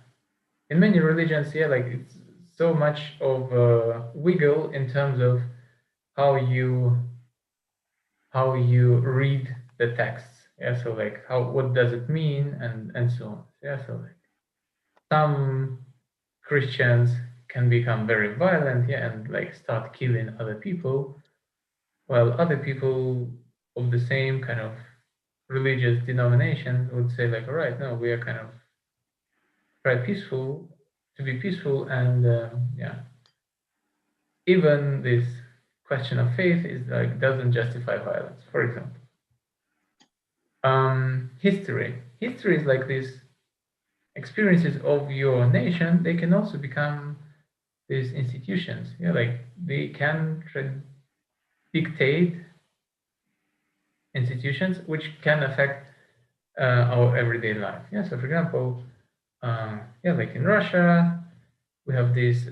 in many religions, yeah, like it's so much of wiggle in terms of how you read the texts. Yeah, so like what does it mean, and so on. Yeah, so like some Christians can become very violent, yeah, and like start killing other people, while other people of the same kind of religious denomination would say like, all right, no, we are kind of try to be peaceful, and yeah, even this question of faith is like doesn't justify violence, for example. History is like these experiences of your nation. They can also become these institutions. Yeah, like they can dictate institutions which can affect our everyday life. Yeah, so for example, yeah, like in Russia, we have this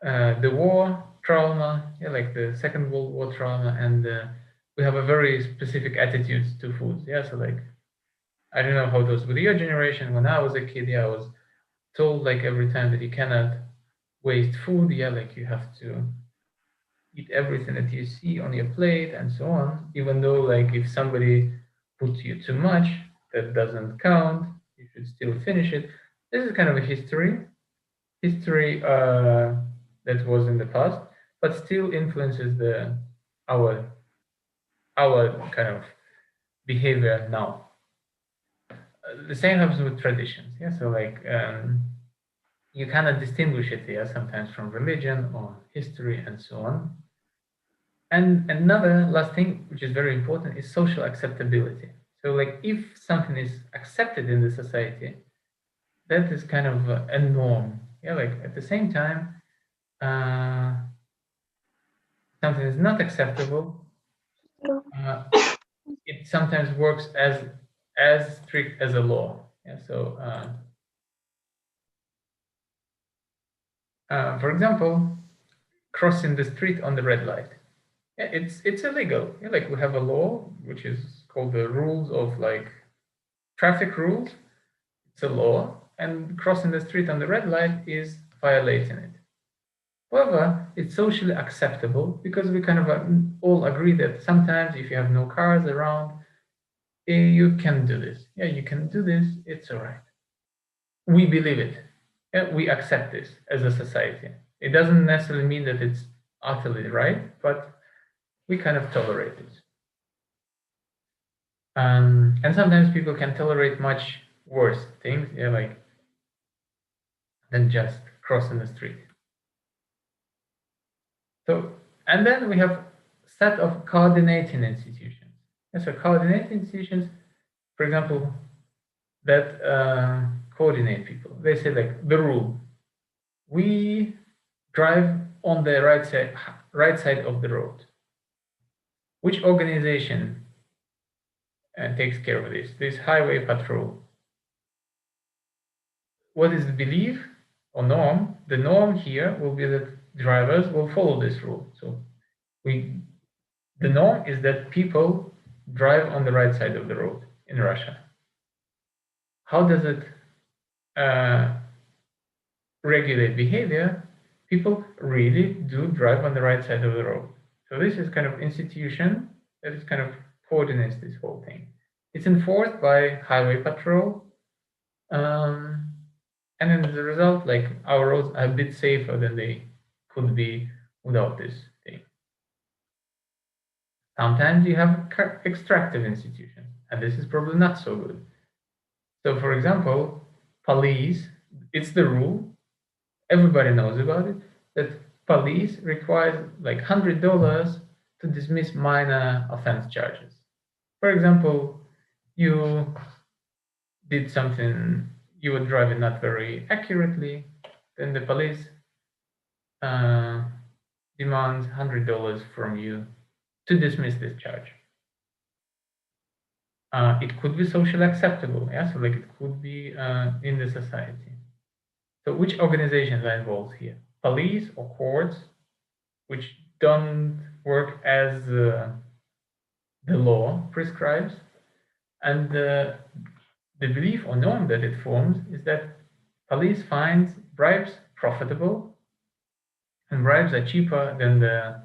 the war trauma, yeah, like the Second World War trauma, and we have a very specific attitude to food. Yeah, so like I don't know how it was with your generation. When I was a kid, yeah, I was told like every time that you cannot waste food. Yeah, like you have to eat everything that you see on your plate and so on. Even though like if somebody puts you too much, that doesn't count. You should still finish it. This is kind of a history that was in the past, but still influences our kind of behavior now. The same happens with traditions. Yeah, so like you cannot distinguish it, yeah, sometimes from religion or history and so on. And another last thing, which is very important, is social acceptability. So like if something is accepted in the society, that is kind of a norm. Yeah, like at the same time, something is not acceptable, it sometimes works as strict as a law. Yeah, so for example, crossing the street on the red light. Yeah, it's illegal. Yeah, like we have a law which is called the rules of like traffic rules. It's a law, and crossing the street on the red light is violating it. However, it's socially acceptable because we kind of all agree that sometimes if you have no cars around, you can do this. Yeah, you can do this. It's all right. We believe it. Yeah, we accept this as a society. It doesn't necessarily mean that it's utterly right, but we kind of tolerate it. And sometimes people can tolerate much worse things, yeah, like than just crossing the street. So, and then we have set of coordinating institutions. And so coordinating institutions, for example, that coordinate people. They say like the rule. We drive on the right side of the road. Which organization takes care of this? This highway patrol. What is the belief or norm? The norm here will be that drivers will follow this rule. So the norm is that people drive on the right side of the road in Russia. How does it regulate behavior? People really do drive on the right side of the road. So this is kind of institution that is kind of coordinates this whole thing. It's enforced by highway patrol. And then as a result, like our roads are a bit safer than they could be without this thing. Sometimes you have extractive institutions, and this is probably not so good. So, for example, police, it's the rule, everybody knows about it, that police requires like $100 to dismiss minor offense charges. For example, you did something, you were driving not very accurately, then the police demands $100 from you to dismiss this charge. It could be socially acceptable, yeah, so like it could be in the society. So which organizations are involved here? Police or courts, which don't work as the law prescribes, and the belief or norm that it forms is that police finds bribes profitable, and bribes are cheaper than the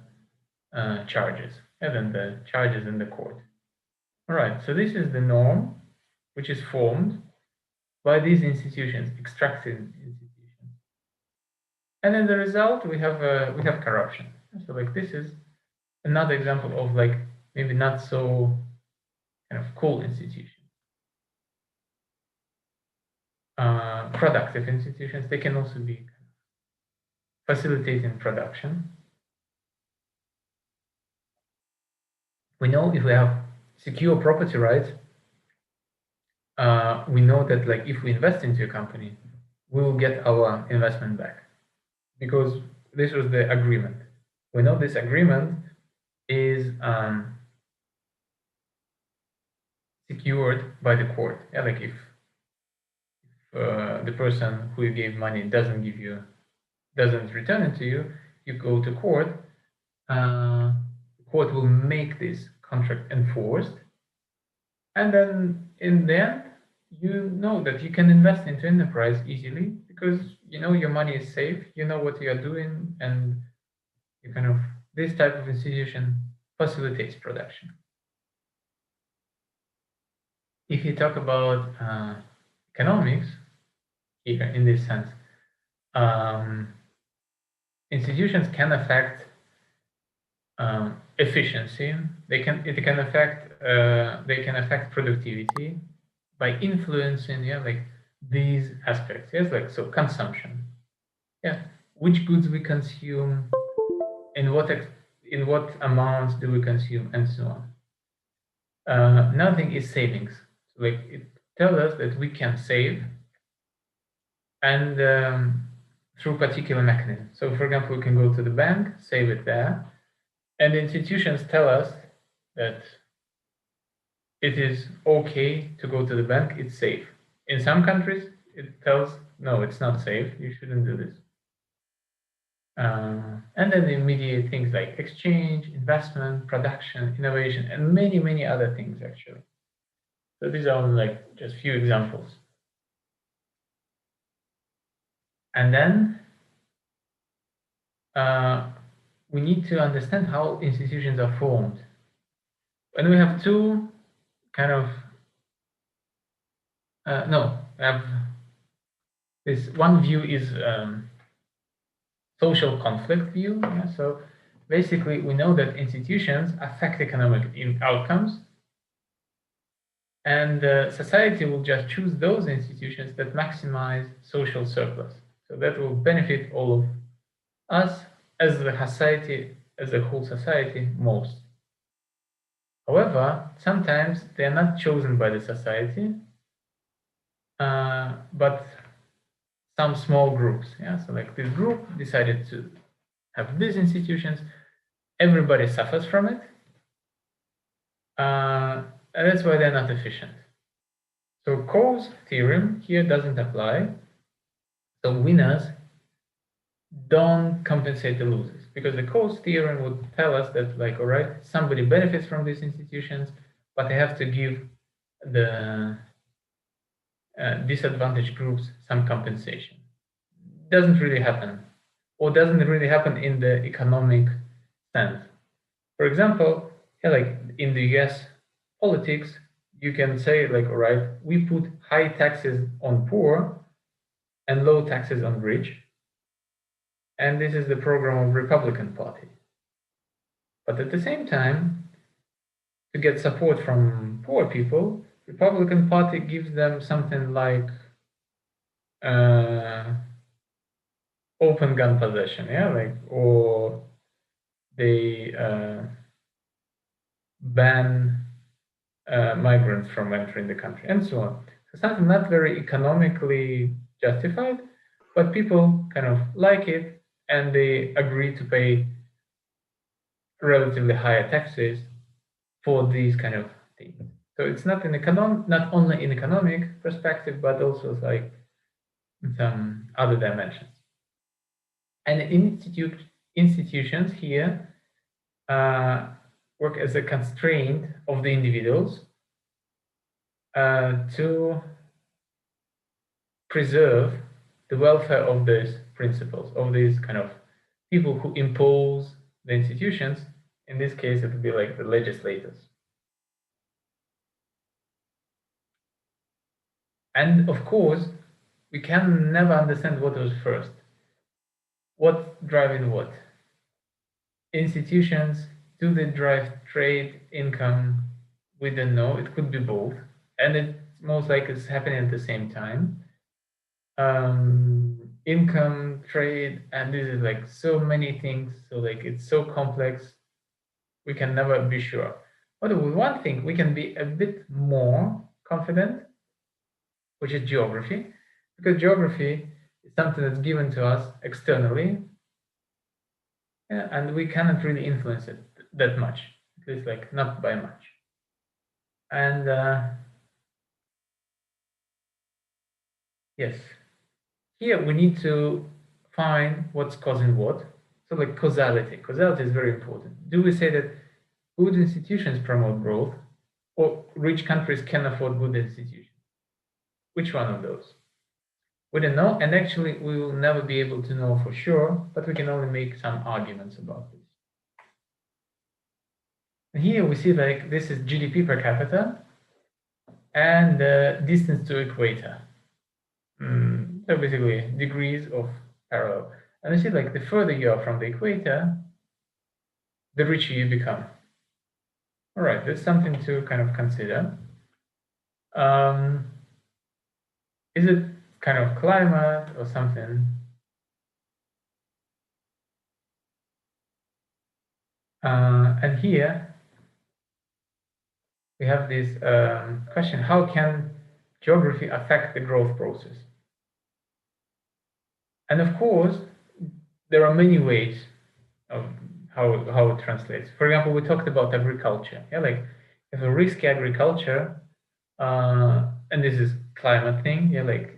charges, than the charges in the court. All right, so this is the norm, which is formed by these institutions, extractive institutions, and as a result, we have corruption. So, like this is another example of like maybe not so kind of cool institutions. Productive institutions, they can also be facilitating production. We know if we have secure property rights, we know that like if we invest into a company, we will get our investment back because this was the agreement. We know this agreement is secured by the court. Yeah, like if the person who you gave money doesn't return it to you, you go to court. The court will make this contract enforced, and then in the end, you know that you can invest into enterprise easily because you know your money is safe, you know what you are doing, and you kind of this type of institution facilitates production. If you talk about economics here in this sense, institutions can affect efficiency. It can affect productivity by influencing like these aspects. Yes, like so consumption. Yeah, which goods we consume, in what in what amounts do we consume, and so on. Another thing is savings. So like it tells us that we can save, and through particular mechanism. So for example, we can go to the bank, save it there, and the institutions tell us that it is okay to go to the bank, it's safe. In some countries, it tells, no, it's not safe, you shouldn't do this. And then they mediate things like exchange, investment, production, innovation, and many, many other things, actually. So these are like just few examples. And then we need to understand how institutions are formed. And we have two kind of, no, we have this one view is social conflict view. Yeah? So basically, we know that institutions affect economic outcomes, and society will just choose those institutions that maximize social surplus. So that will benefit all of us as the society, as a whole society, most. However, sometimes they are not chosen by the society, but some small groups. Yeah, so like this group decided to have these institutions, everybody suffers from it, and that's why they're not efficient. So Coe's theorem here doesn't apply. So winners don't compensate the losers, because the Coe's theorem would tell us that, like, all right, somebody benefits from these institutions, but they have to give the disadvantaged groups some compensation. Doesn't really happen, or doesn't really happen in the economic sense. For example, yeah, like in the US politics, you can say, like, all right, we put high taxes on poor and low taxes on rich, and this is the program of Republican Party. But at the same time, to get support from poor people, Republican Party gives them something like open gun possession, yeah, like, or they ban migrants from entering the country, and so on. So something not very economically justified, but people kind of like it, and they agree to pay relatively higher taxes for these kind of things. So it's not not only in economic perspective, but also like some other dimensions. And institutions here work as a constraint of the individuals to preserve the welfare of these principles, of these kind of people who impose the institutions. In this case, it would be like the legislators. And of course, we can never understand what was first. What's driving what? Institutions, do they drive trade, income? We don't know. It could be both. And it's most likely it's happening at the same time. Income, trade, and this is like so many things. So like it's so complex, we can never be sure. But with one thing, we can be a bit more confident, which is geography, because geography is something that's given to us externally, yeah, and we cannot really influence it that much, at least like not by much. And yes, here we need to find what's causing what. So like causality. Causality is very important. Do we say that good institutions promote growth, or rich countries can afford good institutions? Which one of those? We don't know, and actually we will never be able to know for sure, but we can only make some arguments about this. And here we see like this is GDP per capita and distance to equator. So basically degrees of parallel. And you see like the further you are from the equator, the richer you become. All right, that's something to kind of consider. Is it kind of climate or something? And here we have this question: how can geography affect the growth process? And of course, there are many ways of how it translates. For example, we talked about agriculture. Yeah, like if a risky agriculture, and this is climate thing. Yeah, like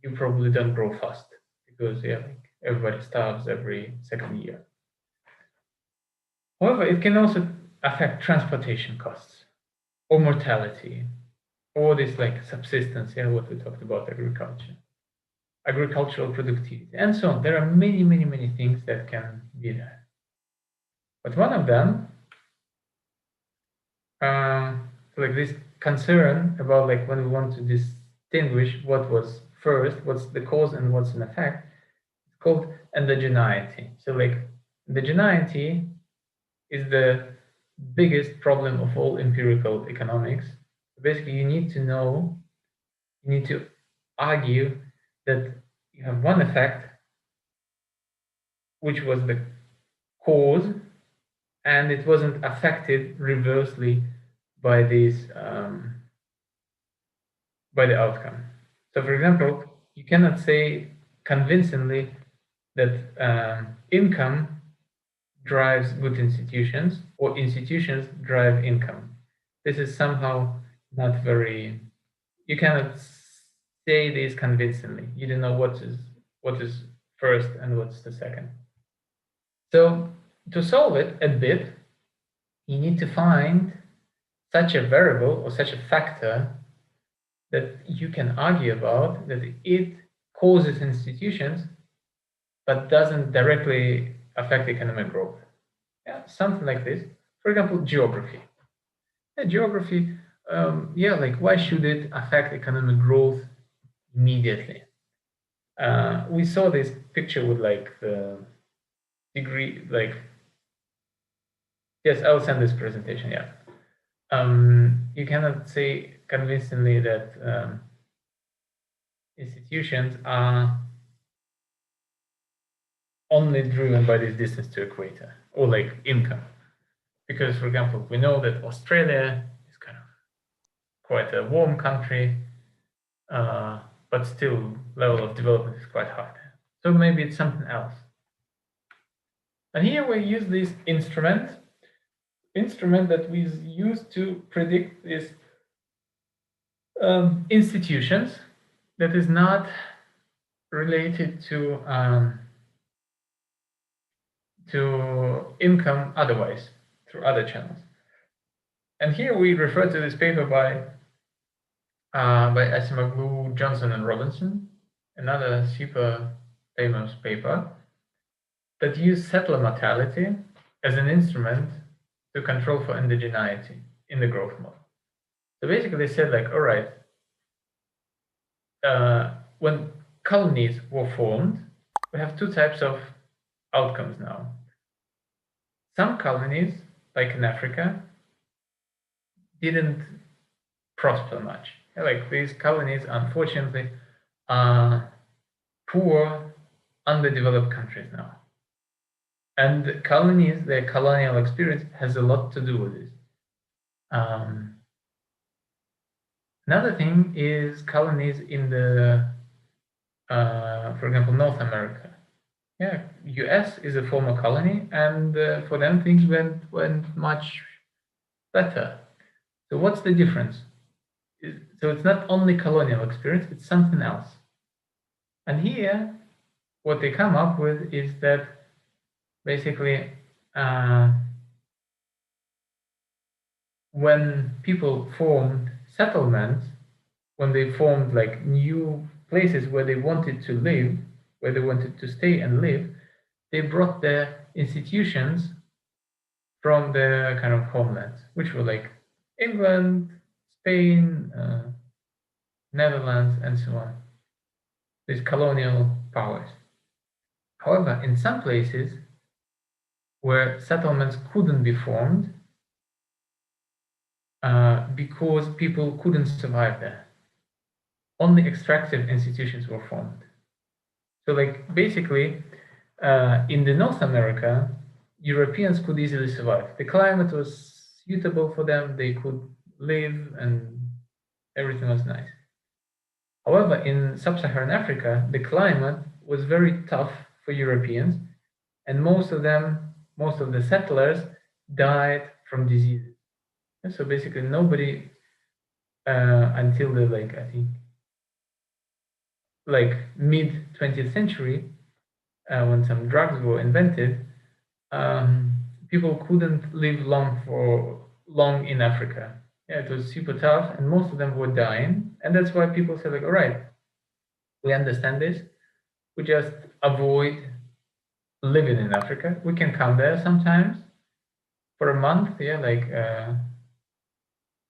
you probably don't grow fast because yeah, like everybody starves every second year. However, it can also affect transportation costs or mortality or this like subsistence. Yeah, what we talked about agriculture, agricultural productivity, and so on. There are many, many, many things that can be there. But one of them, like this concern about like when we want to distinguish what was first, what's the cause and what's an effect, it's called endogeneity. So like endogeneity is the biggest problem of all empirical economics. Basically, you need to know, you need to argue that you have one effect, which was the cause, and it wasn't affected reversely by this by the outcome. So, for example, you cannot say convincingly that income drives good institutions or institutions drive income. This is somehow not very. You cannot say this convincingly. You don't know what is first and what's the second. So to solve it a bit, you need to find such a variable or such a factor that you can argue about that it causes institutions but doesn't directly affect economic growth. Yeah, something like this. For example, geography. Yeah, geography, like why should it affect economic growth immediately? We saw this picture with like the degree, like, yes, I'll send this presentation, yeah. You cannot say convincingly that institutions are only driven by this distance to equator or like income. Because, for example, we know that Australia is kind of quite a warm country, but still level of development is quite high. So maybe it's something else. And here we use this instrument that we use to predict these institutions that is not related to income otherwise through other channels. And here we refer to this paper by Acemoglu, Johnson, and Robinson, another super famous paper that used settler mortality as an instrument to control for endogeneity in the growth model. So basically they said like, all right, when colonies were formed, we have two types of outcomes now. Some colonies, like in Africa, didn't prosper much. Like these colonies, unfortunately, are poor, underdeveloped countries now. And the colonies, their colonial experience has a lot to do with this. Another thing is colonies in the, for example, North America. Yeah, US is a former colony, and for them things went much better. So what's the difference? So it's not only colonial experience, it's something else. And here, what they come up with is that basically when people formed settlements, when they formed like new places where they wanted to live, where they wanted to stay and live, they brought their institutions from their kind of homelands, which were like England, Spain, Netherlands, and so on, these colonial powers. However, in some places where settlements couldn't be formed because people couldn't survive there, only extractive institutions were formed. So like basically in the North America, Europeans could easily survive. The climate was suitable for them, they could live, and everything was nice. However, in sub-Saharan Africa, the climate was very tough for Europeans, and most of the settlers died from diseases. And so basically nobody until the I think mid 20th century, when some drugs were invented, people couldn't live long in Africa. Yeah, it was super tough, and most of them were dying, and that's why people said all right, we understand this, we just avoid living in Africa. We can come there sometimes for a month,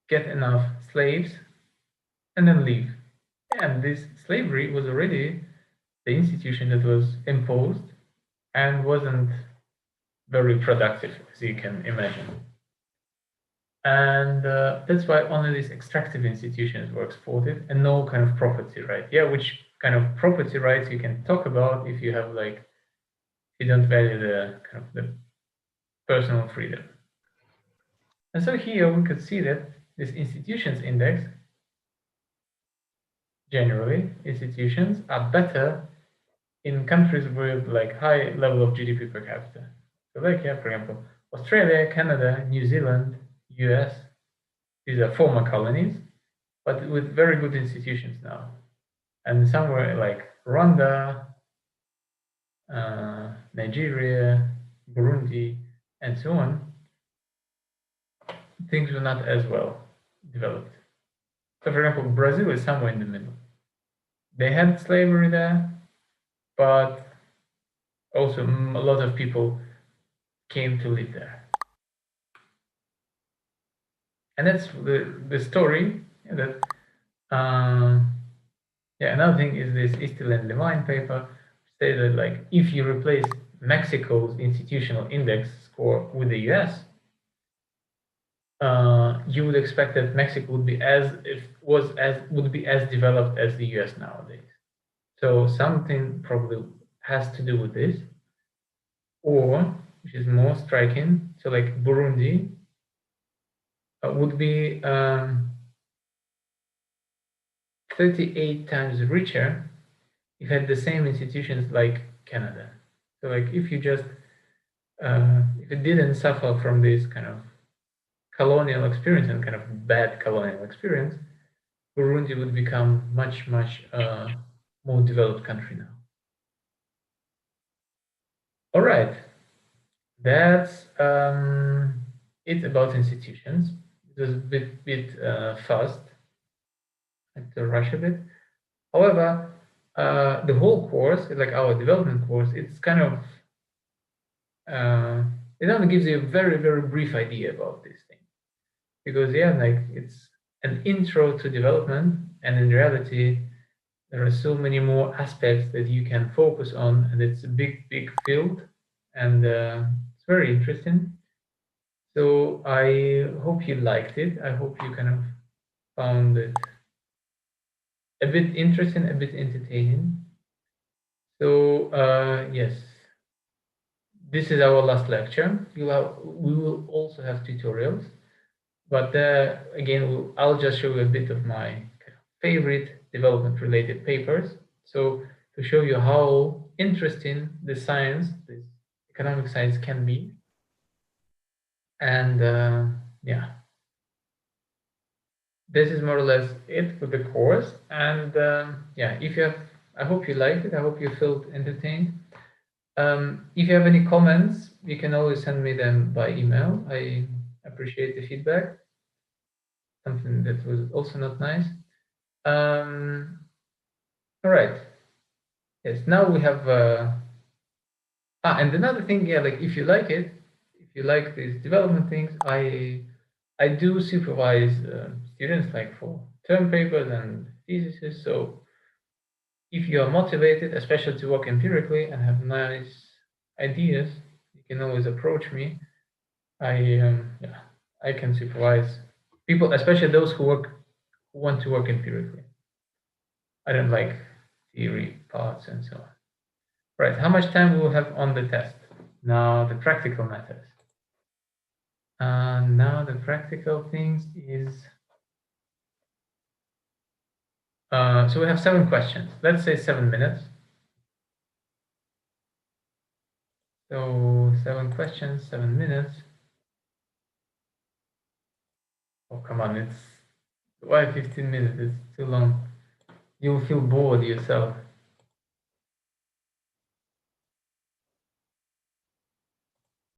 get enough slaves, and then leave. And this slavery was already the institution that was imposed and wasn't very productive, as you can imagine. And that's why only these extractive institutions were exported and no kind of property right. Yeah, which kind of property rights you can talk about if you have if you don't value the kind of the personal freedom. And so here we could see that this institutions index, generally, institutions are better in countries with high level of GDP per capita. So for example, Australia, Canada, New Zealand, US, these are former colonies, but with very good institutions now. And somewhere like Rwanda, Nigeria, Burundi, and so on, things were not as well developed. So for example, Brazil is somewhere in the middle. They had slavery there, but also a lot of people came to live there. And that's the story that another thing is this Istil and Levine paper stated if you replace Mexico's institutional index score with the US, you would expect that Mexico would be as developed as the US nowadays. So something probably has to do with this, or which is more striking, so Burundi would be 38 times richer if it had the same institutions like Canada. So if you just if it didn't suffer from this kind of colonial experience and kind of bad colonial experience, Burundi would become much more developed country now. All right, that's it about institutions. It was a bit fast. I had to rush a bit. However, the whole course, our development course, it's kind of it only gives you a very brief idea about this thing, because it's an intro to development, and in reality there are so many more aspects that you can focus on, and it's a big field, and it's very interesting. So I hope you liked it. I hope you kind of found it a bit interesting, a bit entertaining. So yes, this is our last lecture. We will also have tutorials, but again, I'll just show you a bit of my favorite development-related papers. So to show you how interesting the science, this economic science, can be. And yeah, this is more or less it for the course. And yeah, I hope you liked it. I hope you felt entertained. If you have any comments, you can always send me them by email. I appreciate the feedback. Something that was also not nice. All right. Yes, now we have and another thing, if you like it, if you like these development things, I do supervise students for term papers and theses. So if you are motivated, especially to work empirically and have nice ideas, you can always approach me. I can supervise people, especially those who want to work empirically. I don't like theory parts and so on. Right, how much time we will have on the test? Now the practical matters. And now the practical things is, so we have 7 questions. Let's say 7 minutes. So 7 questions, 7 minutes. Oh, come on, why 15 minutes? It's too long. You'll feel bored yourself.